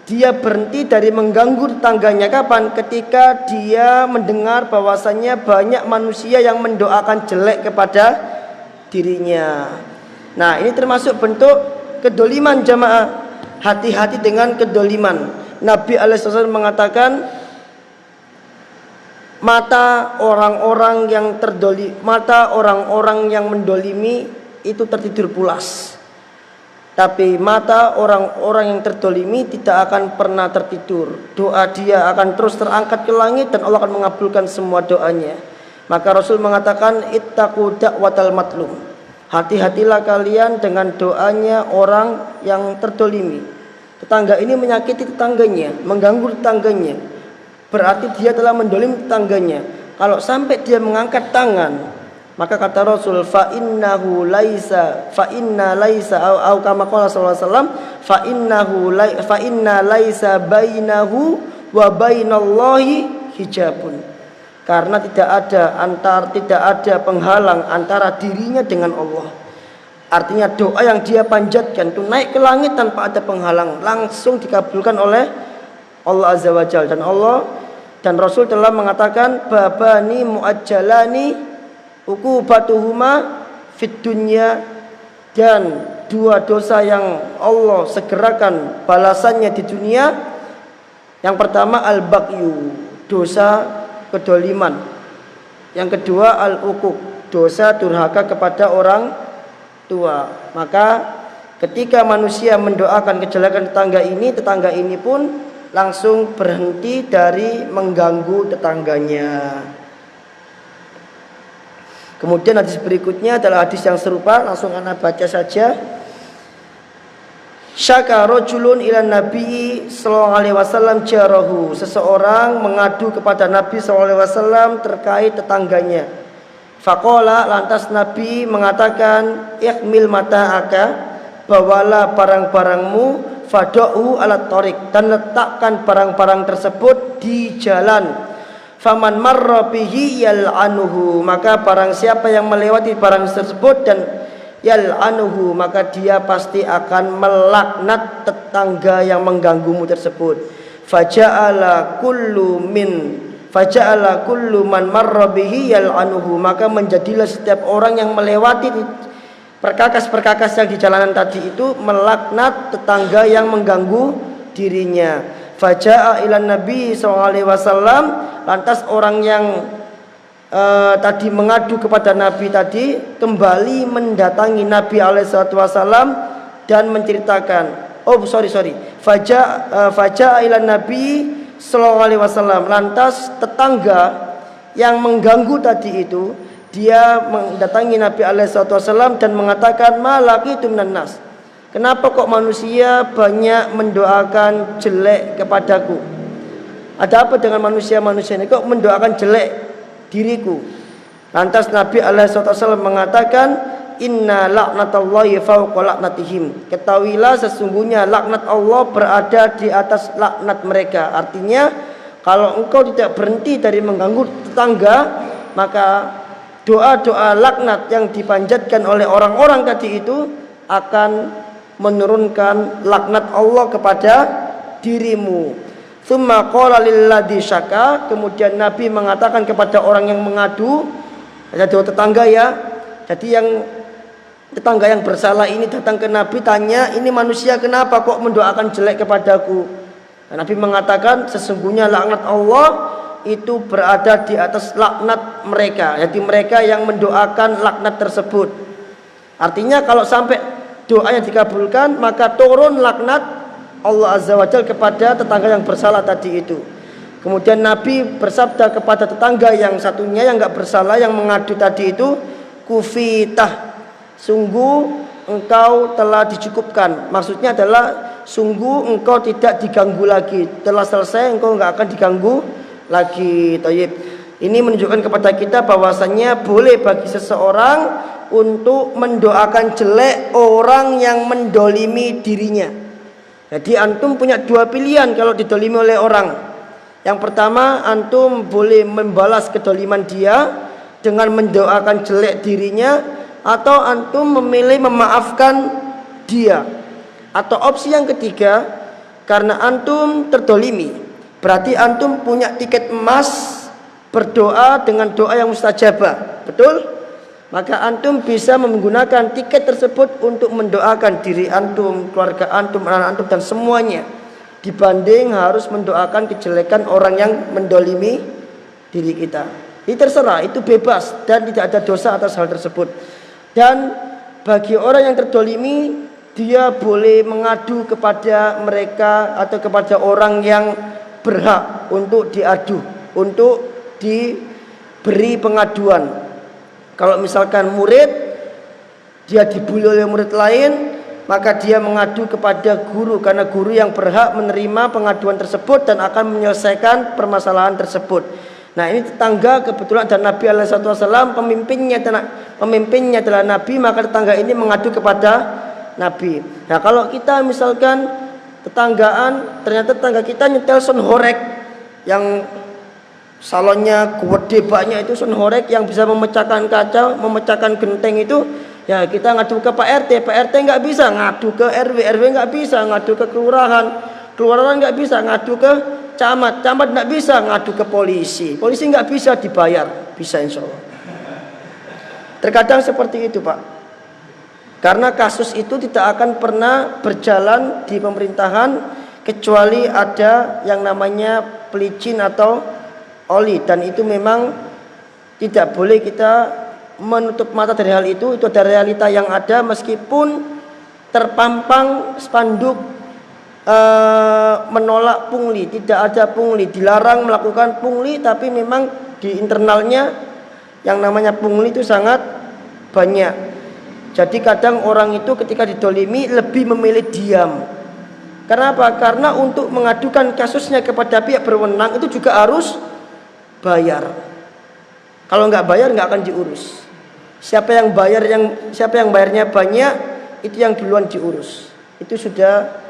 dia berhenti dari mengganggu tetangganya. Kapan? Ketika dia mendengar bahwasannya banyak manusia yang mendoakan jelek kepada dirinya. Nah, ini termasuk bentuk kedoliman jamaah. Hati-hati dengan kedoliman. Nabi SAW mengatakan, mata orang-orang yang mendolimi itu tertidur pulas, tapi mata orang-orang yang terdolimi tidak akan pernah tertidur. Doa dia akan terus terangkat ke langit dan Allah akan mengabulkan semua doanya. Maka Rasul mengatakan, ittaqu da'watal matlum, hati-hatilah kalian dengan doanya orang yang terdolimi. Tetangga ini menyakiti tetangganya, mengganggu tetangganya, berarti dia telah mendolimi tetangganya. Kalau sampai dia mengangkat tangan, maka kata Rasul, fa inna laisa au kama qala sallallahu alaihi wasallam, fa inna laisa bainahu wa bainallahi hijabun, karena tidak ada penghalang antara dirinya dengan Allah. Artinya doa yang dia panjatkan itu naik ke langit tanpa ada penghalang, langsung dikabulkan oleh Allah Azza wa Jalla. Dan Rasul telah mengatakan, babani muajjalani ukubatuhuma fid dunya, dan dua dosa yang Allah segerakan balasannya di dunia. Yang pertama al-bagyu, dosa kedoliman. Yang kedua al-uquq, dosa durhaka kepada orang tua. Maka ketika manusia mendoakan kejelekan tetangga ini pun langsung berhenti dari mengganggu tetangganya. Kemudian hadis berikutnya adalah hadis yang serupa, langsung ana baca saja. Syaka rajulun ila Nabi sallallahu alaihi wasallam jarahu, seseorang mengadu kepada Nabi sallallahu alaihi wasallam terkait tetangganya. Faqala, lantas Nabi mengatakan, ihmil mata'aka, bawalah barang-barangmu, fada'u ala tariq, dan letakkan barang-barang tersebut di jalan. Faman marra bihi yal'anuhu, maka barang siapa yang melewati barang tersebut dan yal'anuhu, maka dia pasti akan melaknat tetangga yang mengganggumu tersebut. Faja'ala kullu man marra bihi yal'anuhu, maka menjadilah setiap orang yang melewati perkakas-perkakas yang di jalanan tadi itu melaknat tetangga yang mengganggu dirinya. Faja'a ilan Nabi sallallahu alaihi wasallam, lantas orang yang tadi mengadu kepada Nabi tadi kembali mendatangi Nabi alaihissalam dan menceritakan faja ila Nabi sallallahu alaihi wasallam. Lantas tetangga yang mengganggu tadi itu dia mendatangi Nabi alaihissalam dan mengatakan malakitu minan nas, kenapa kok manusia banyak mendoakan jelek kepadaku? Ada apa dengan manusia-manusia ini kok mendoakan jelek diriku? Lantas Nabi alaihissalam mengatakan inna laknatallahi fawqa laknatihim, ketahuilah sesungguhnya laknat Allah berada di atas laknat mereka. Artinya kalau engkau tidak berhenti dari mengganggu tetangga, maka doa-doa laknat yang dipanjatkan oleh orang-orang tadi itu akan menurunkan laknat Allah kepada dirimu. Tsumma qala lilladzi syaka, kemudian Nabi mengatakan kepada orang yang mengadu, ada dua tetangga ya. Jadi yang tetangga yang bersalah ini datang ke Nabi tanya, ini manusia kenapa kok mendoakan jelek kepadaku? Nah, Nabi mengatakan sesungguhnya laknat Allah itu berada di atas laknat mereka. Jadi mereka yang mendoakan laknat tersebut. Artinya kalau sampai doanya dikabulkan maka turun laknat Allah Azza wa Jalla kepada tetangga yang bersalah tadi itu. Kemudian Nabi bersabda kepada tetangga yang satunya yang enggak bersalah yang mengadu tadi itu, kufitah, sungguh engkau telah dicukupkan. Maksudnya adalah sungguh engkau tidak diganggu lagi. Telah selesai, engkau enggak akan diganggu lagi. Thayyib. Ini menunjukkan kepada kita bahwasannya boleh bagi seseorang untuk mendoakan jelek orang yang mendolimi dirinya. Jadi antum punya dua pilihan kalau didolimi oleh orang. Yang pertama, antum boleh membalas kedoliman dia dengan mendoakan jelek dirinya, atau antum memilih memaafkan dia. Atau opsi yang ketiga, karena antum terdolimi, berarti antum punya tiket emas berdoa dengan doa yang mustajabah, betul? Maka antum bisa menggunakan tiket tersebut untuk mendoakan diri antum, keluarga antum, anak antum dan semuanya, dibanding harus mendoakan kejelekan orang yang mendolimi diri kita. Ini terserah, itu bebas dan tidak ada dosa atas hal tersebut. Dan bagi orang yang terdolimi, dia boleh mengadu kepada mereka atau kepada orang yang berhak untuk diadu, untuk diberi pengaduan. Kalau misalkan murid dia dibully oleh murid lain, maka dia mengadu kepada guru, karena guru yang berhak menerima pengaduan tersebut dan akan menyelesaikan permasalahan tersebut. Nah, ini tetangga kebetulan dan Nabi alaihissalam pemimpinnya adalah Nabi, maka tetangga ini mengadu kepada Nabi. Nah, kalau kita misalkan tetanggaan, ternyata tetangga kita nyetel sonhorek yang salonnya gede banyak, itu sonhorek yang bisa memecahkan kaca, memecahkan genteng itu, ya kita ngadu ke Pak RT, Pak RT nggak bisa ngadu ke RW, RW nggak bisa ngadu ke kelurahan, kelurahan nggak bisa ngadu ke camat, camat nggak bisa ngadu ke polisi, polisi nggak bisa dibayar, bisa insya Allah. Terkadang seperti itu Pak, karena kasus itu tidak akan pernah berjalan di pemerintahan kecuali ada yang namanya pelicin atau oli, dan itu memang tidak boleh kita menutup mata dari hal itu. Itu ada realita yang ada, meskipun terpampang spanduk menolak pungli, tidak ada pungli, dilarang melakukan pungli, tapi memang di internalnya yang namanya pungli itu sangat banyak. Jadi kadang orang itu ketika didolimi lebih memilih diam. Kenapa? Karena untuk mengadukan kasusnya kepada pihak berwenang itu juga harus bayar. Kalau nggak bayar nggak akan diurus. Siapa yang bayarnya banyak, itu yang duluan diurus. Itu sudah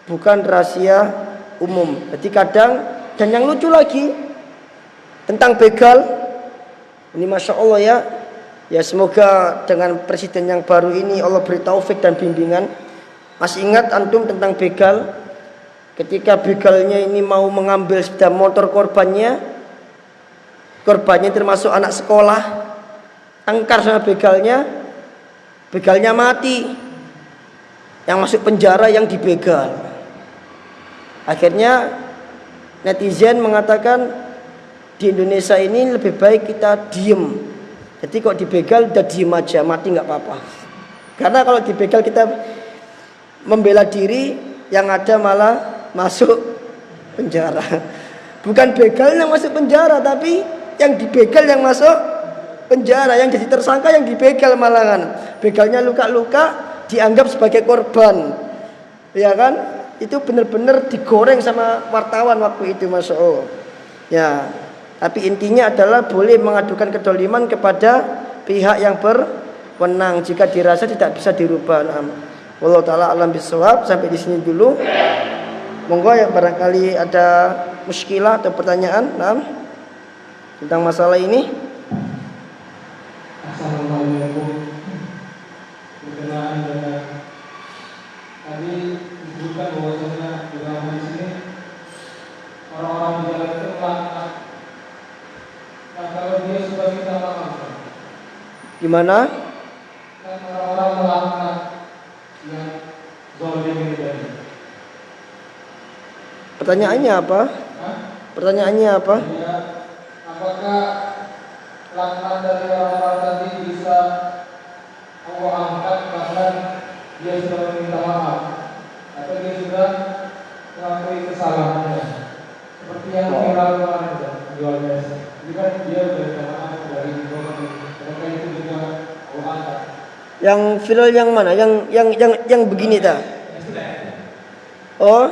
bukan rahasia umum. Jadi kadang, dan yang lucu lagi tentang begal ini, masya Allah ya. Ya semoga dengan presiden yang baru ini Allah beri taufik dan bimbingan. Masih ingat antum tentang begal? Ketika begalnya ini mau mengambil sepeda motor korbannya termasuk anak sekolah, angkar sama begalnya mati. Yang masuk penjara yang dibegal. Akhirnya netizen mengatakan, di Indonesia ini lebih baik kita diem. Jadi kok dibegal udah diem aja, mati nggak apa-apa. Karena kalau dibegal kita membela diri, yang ada malah masuk penjara. Bukan begalnya masuk penjara, tapi yang dibegal yang masuk penjara, yang jadi tersangka yang dibegal malahan. Begalnya luka-luka dianggap sebagai korban. Ya kan? Itu benar-benar digoreng sama wartawan waktu itu, Masya Allah. Ya, tapi intinya adalah boleh mengadukan kedoliman kepada pihak yang berwenang jika dirasa tidak bisa dirubah. Wallahu taala alam bisawab. Sampai di sini dulu. Monggo yang barangkali ada muskilah atau pertanyaan, tentang masalah ini.
Assalamualaikum. Berkenaan dengan tadi disebutkan bahwasanya di dalam hadis ini orang-orang di jalan itu melaknat. Nah, kalau dia sudah minta maaf,
Gimana?
kan orang-orang melaknat yang zalim ini tadi.
Pertanyaannya apa?
Hah?
Pertanyaannya apa?
Ya, apakah laknat dari orang-orang tadi bisa Allah angkat karena dia sudah meminta maaf atau dia sudah mengakui kesalahannya, seperti yang viral kemarin di OLS. Jadi kan dia sudah minta maaf dari orang mereka itu juga Allah angkat.
Yang viral yang mana? Yang begini ta? Oh,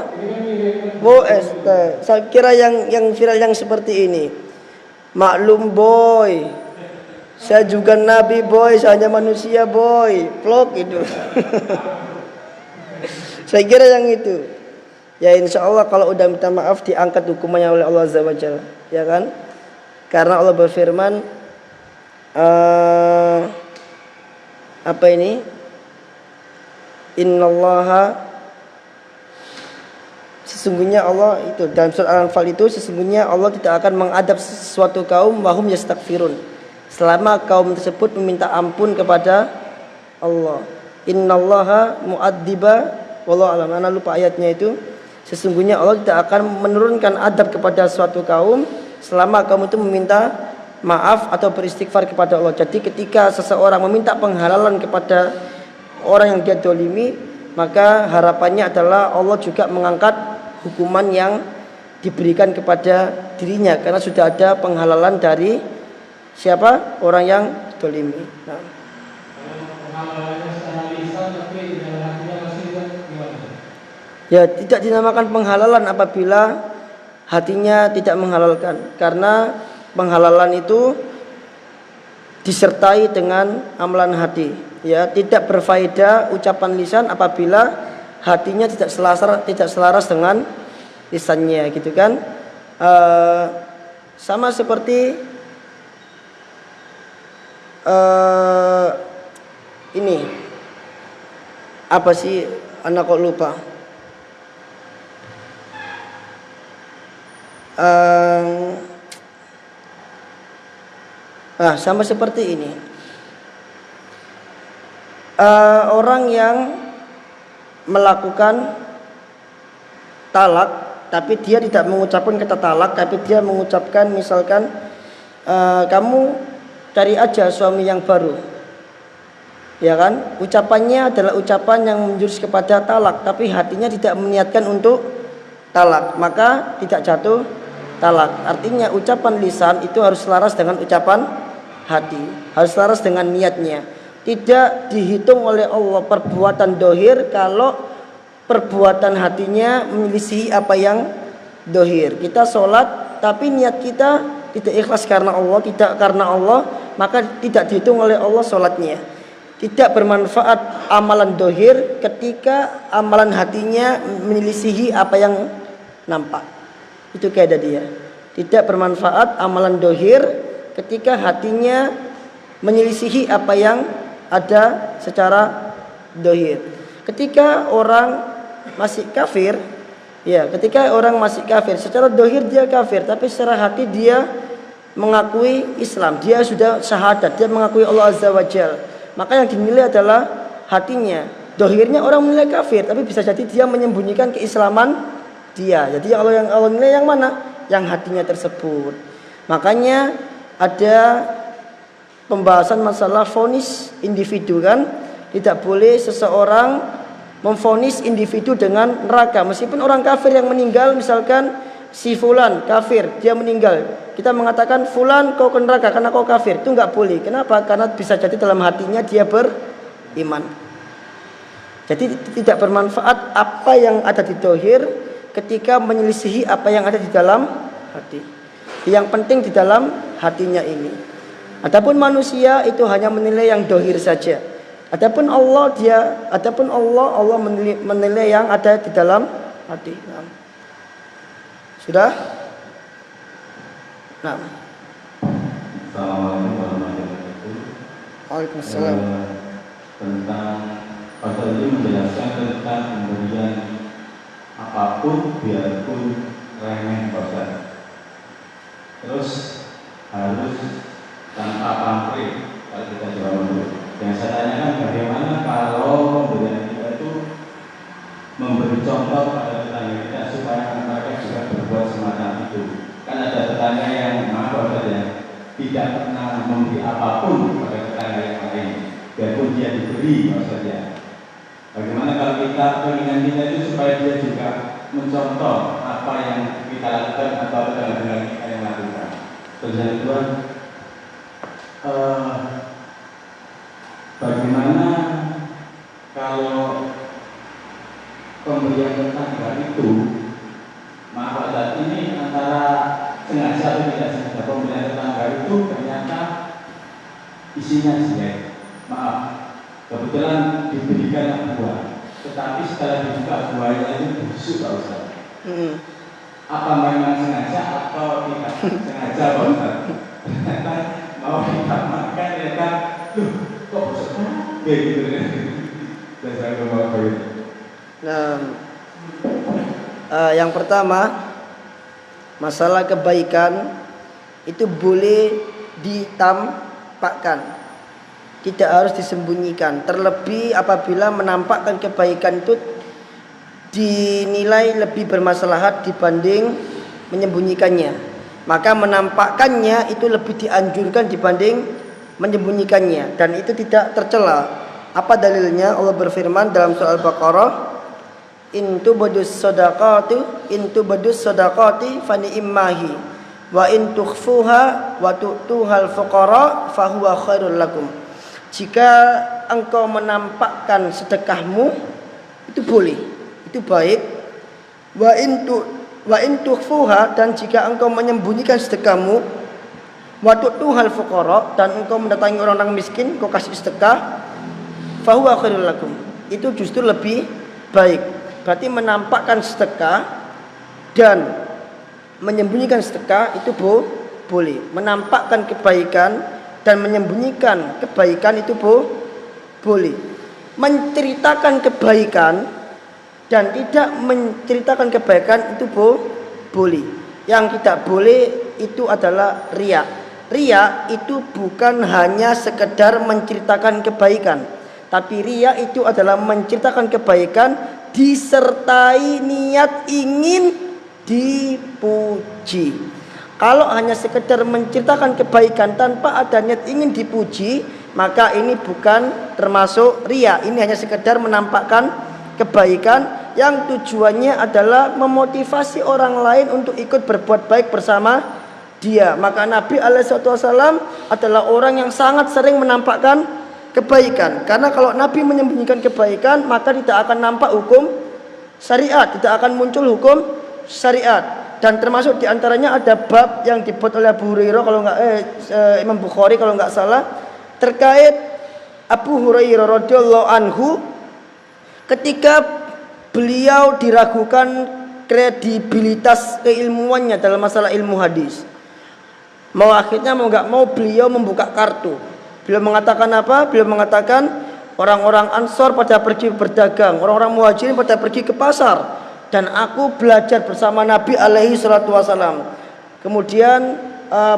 saya kira yang viral yang seperti ini. Maklum boy, saya juga nabi boy, saya hanya manusia boy, vlog itu. Saya kira yang itu. Ya insya Allah kalau udah minta maaf diangkat hukumannya oleh Allah Azza wa Jalla, ya kan? Karena Allah berfirman, apa ini? Innallaha, sesungguhnya Allah itu dalam surat Al-Anfal itu, sesungguhnya Allah tidak akan mengadab suatu kaum wahum yastaghfirun, selama kaum tersebut meminta ampun kepada Allah. Innallaha mu'addiba wallahu alam. Ana lupa ayatnya itu. Sesungguhnya Allah tidak akan menurunkan adab kepada suatu kaum selama kaum itu meminta maaf atau beristighfar kepada Allah. Jadi ketika seseorang meminta penghalalan kepada orang yang dia dolimi, maka harapannya adalah Allah juga mengangkat hukuman yang diberikan kepada dirinya karena sudah ada penghalalan dari siapa? Orang yang dolimi. Nah.
Penghalalannya secara lisan tapi dalam hatinya masih gimana?
Ya tidak dinamakan penghalalan apabila hatinya tidak menghalalkan, karena penghalalan itu disertai dengan amalan hati. Ya, tidak berfaedah ucapan lisan apabila hatinya tidak selaras dengan lisannya, gitu kan? Sama seperti ini, apa sih? Anak kok lupa. Sama seperti ini. Orang yang melakukan talak tapi dia tidak mengucapkan kata talak, tapi dia mengucapkan misalkan kamu cari aja suami yang baru, ya kan? Ucapannya adalah ucapan yang menjurus kepada talak, tapi hatinya tidak meniatkan untuk talak, maka tidak jatuh talak. Artinya ucapan lisan itu harus selaras dengan ucapan hati, harus selaras dengan niatnya. Tidak dihitung oleh Allah perbuatan dohir kalau perbuatan hatinya menyelisihi apa yang dohir. Kita sholat tapi niat kita tidak ikhlas karena Allah, tidak karena Allah, maka tidak dihitung oleh Allah sholatnya. Tidak bermanfaat amalan dohir ketika amalan hatinya menyelisihi apa yang nampak. Itu kaidah dia. Tidak bermanfaat amalan dohir ketika hatinya menyelisihi apa yang ada secara dohir. Ketika orang masih kafir, ya, ketika orang masih kafir, secara dohir dia kafir, tapi secara hati dia mengakui Islam, dia sudah syahadat, dia mengakui Allah Azza wa Jalla. Maka yang dinilai adalah hatinya. Dohirnya orang menilai kafir, tapi bisa jadi dia menyembunyikan keislaman dia. Jadi Allah nilai yang mana? Yang hatinya tersebut. Makanya ada pembahasan masalah vonis individu kan. Tidak boleh seseorang memvonis individu dengan neraka. Meskipun orang kafir yang meninggal, misalkan si fulan kafir, dia meninggal, kita mengatakan fulan kau ke neraka karena kau kafir, itu nggak boleh. Kenapa? Karena bisa jadi dalam hatinya dia beriman. Jadi tidak bermanfaat apa yang ada di dohir ketika menyelisihi apa yang ada di dalam hati. Yang penting di dalam hatinya ini. Adapun manusia itu hanya menilai yang dohir saja. Adapun Allah Allah menilai yang ada di dalam hati. Nah. Sudah? Nah.
Assalamualaikum warahmatullahi wabarakatuh.
Waalaikumsalam.
Tentang pasal ini menjelaskan tentang pemberian apapun biarpun remeh Ustaz. Terus harus tanpa pamrih kalau kita jawab dulu. Yang saya tanyakan bagaimana kalau pemberian kita itu memberi contoh pada tetangga kita supaya mereka juga berbuat semacam itu. Kan ada tetangga yang tidak pernah memberi apapun pada tetangga yang lain, biarpun dia diberi maksudnya. Bagaimana kalau kita keinginan kita itu supaya dia juga mencontoh apa yang kita lakukan atau tetangga kita yang lakukan. Terus yang kedua, bagaimana kalau pemberian tetangga itu, maaf saat ini antara sengaja atau tidak sengaja, pemberian tetangga itu ternyata isinya jelek. Maaf, kebetulan diberikan buah, tetapi setelah dibuka buahnya itu busuk Pak Ustaz. Apa memang sengaja atau tidak sengaja Pak Ustaz? Ternyata mau kita makan ternyata kok busuk kayak gitu ya. Dan saya mau begitu.
Nah, yang pertama, masalah kebaikan itu boleh ditampakkan, tidak harus disembunyikan. Terlebih apabila menampakkan kebaikan itu dinilai lebih bermaslahat dibanding menyembunyikannya, maka menampakkannya itu lebih dianjurkan dibanding menyembunyikannya, dan itu tidak tercela. Apa dalilnya? Allah berfirman dalam surah Al-Baqarah, in tubdus sadaqati fa ni'mahi wa in tukhfuha wa tu'tuhal fuqara fa huwa khairul lakum. Jika engkau menampakkan sedekahmu itu boleh, itu baik. Wa in tukhfuha, dan jika engkau menyembunyikan sedekahmu, wa tu'tuhal fuqara, dan engkau mendatangi orang-orang miskin engkau kasih sedekah, fa huwa khairul lakum, itu justru lebih baik. Berarti menampakkan sedekah dan menyembunyikan sedekah itu boleh. Menampakkan kebaikan dan menyembunyikan kebaikan itu boleh. Menceritakan kebaikan dan tidak menceritakan kebaikan itu boleh. Yang tidak boleh itu adalah riya. Riya itu bukan hanya sekedar menceritakan kebaikan, tapi riya itu adalah menceritakan kebaikan disertai niat ingin dipuji. Kalau hanya sekedar menceritakan kebaikan tanpa ada niat ingin dipuji, maka ini bukan termasuk riya. Ini hanya sekedar menampakkan kebaikan yang tujuannya adalah memotivasi orang lain untuk ikut berbuat baik bersama dia. Maka Nabi SAW adalah orang yang sangat sering menampakkan kebaikan, karena kalau Nabi menyembunyikan kebaikan maka tidak akan nampak hukum syariat, tidak akan muncul hukum syariat. Dan termasuk diantaranya ada bab yang dibuat oleh Abu Hurairah kalau enggak Imam Bukhari kalau enggak salah, terkait Abu Hurairah radhiyallahu anhu ketika beliau diragukan kredibilitas keilmuannya dalam masalah ilmu hadis. Akhirnya mau enggak mau beliau membuka kartu. Beliau mengatakan apa? Beliau mengatakan orang-orang Ansor pada pergi berdagang, orang-orang Muhajirin pada pergi ke pasar, dan aku belajar bersama Nabi alaihi salatu wasalam. Kemudian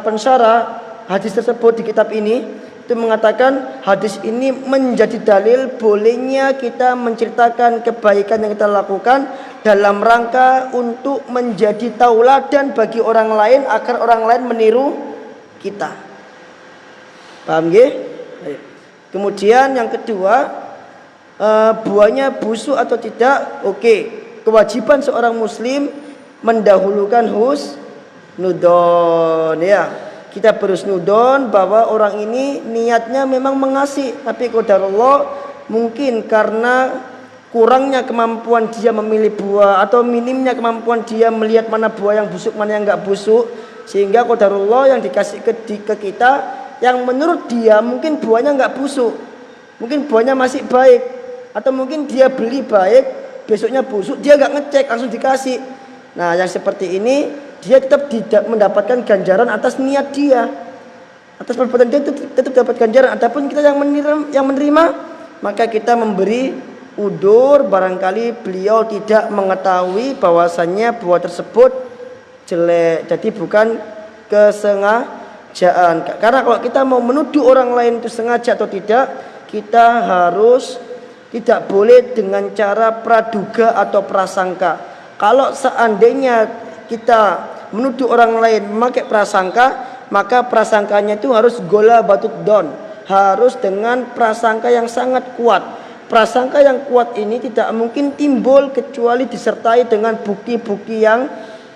pensyarah hadis tersebut di kitab ini itu mengatakan hadis ini menjadi dalil bolehnya kita menceritakan kebaikan yang kita lakukan dalam rangka untuk menjadi tauladan bagi orang lain agar orang lain meniru kita. Paham nggih? Kemudian yang kedua, buahnya busuk atau tidak? Oke. Kewajiban seorang muslim mendahulukan husnudon, ya. Kita berhusnudon bahwa orang ini niatnya memang mengasih, tapi qadarullah mungkin karena kurangnya kemampuan dia memilih buah atau minimnya kemampuan dia melihat mana buah yang busuk mana yang enggak busuk, sehingga qadarullah yang dikasih ke kita yang menurut dia mungkin buahnya enggak busuk, mungkin buahnya masih baik, atau mungkin dia beli baik besoknya busuk, dia enggak ngecek langsung dikasih. Nah yang seperti ini dia tetap tidak mendapatkan ganjaran atas niat dia, atas perbuatan dia tetap dapat ganjaran. Adapun kita yang menerima maka kita memberi udur barangkali beliau tidak mengetahui bahwasannya buah tersebut jelek, jadi bukan kesengajaan. Karena kalau kita mau menuduh orang lain itu sengaja atau tidak, kita harus tidak boleh dengan cara praduga atau prasangka. Kalau seandainya kita menuduh orang lain memakai prasangka, maka prasangkanya itu harus gola batut don, harus dengan prasangka yang sangat kuat. Prasangka yang kuat ini tidak mungkin timbul kecuali disertai dengan bukti-bukti yang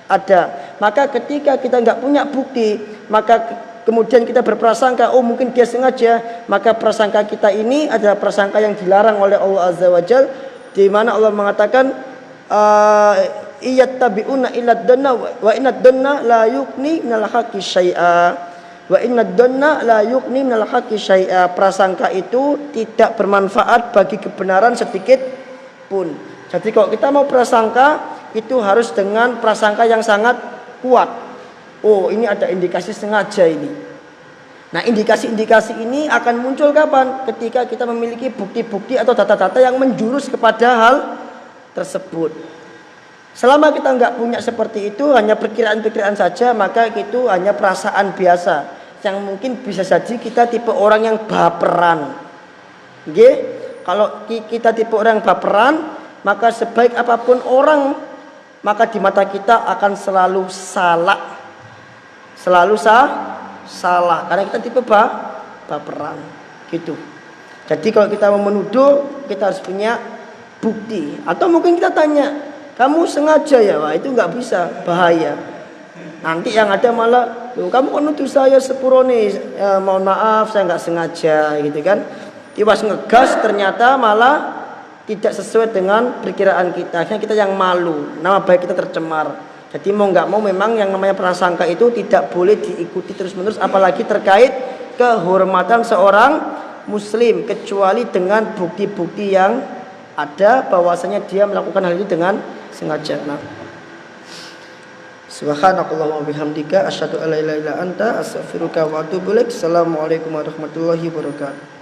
ada. Maka ketika kita nggak punya bukti, maka kemudian kita berprasangka, oh mungkin dia sengaja, maka prasangka kita ini adalah prasangka yang dilarang oleh Allah Azza wa Jalla, di mana Allah mengatakan iyattabi'una illad dhanna wa innad dhanna la yughni minal haqqi syai'a. Wa innad dhanna la yughni minal haqqi syai'a. Prasangka itu tidak bermanfaat bagi kebenaran sedikit pun. Jadi kalau kita mau prasangka itu harus dengan prasangka yang sangat kuat. Oh, ini ada indikasi sengaja ini. Nah, indikasi-indikasi ini akan muncul kapan? Ketika kita memiliki bukti-bukti atau data-data yang menjurus kepada hal tersebut. Selama kita nggak punya seperti itu, hanya perkiraan-perkiraan saja, maka itu hanya perasaan biasa yang mungkin bisa jadi kita tipe orang yang baperan. Oke? Kalau kita tipe orang yang baperan, maka sebaik apapun orang, maka di mata kita akan selalu salah. Selalu salah karena kita tipe baperan gitu. Jadi kalau kita mau menuduh, kita harus punya bukti. Atau mungkin kita tanya, kamu sengaja ya? Wah, itu nggak bisa, bahaya. Nanti yang ada malah, kamu kan nuduh saya sepurone, mohon maaf saya nggak sengaja gitu kan. Tiwas ngegas ternyata malah tidak sesuai dengan perkiraan kita. Akhirnya kita yang malu, nama baik kita tercemar. Jadi mau nggak mau memang yang namanya prasangka itu tidak boleh diikuti terus-menerus, apalagi terkait kehormatan seorang muslim, kecuali dengan bukti-bukti yang ada bahwasanya dia melakukan hal itu dengan sengaja. Nah, subhanakallahumma wabihamdika asyhadu an la ilaha illa anta astaghfiruka wa atubu ilaik. Assalamualaikum warahmatullahi wabarakatuh.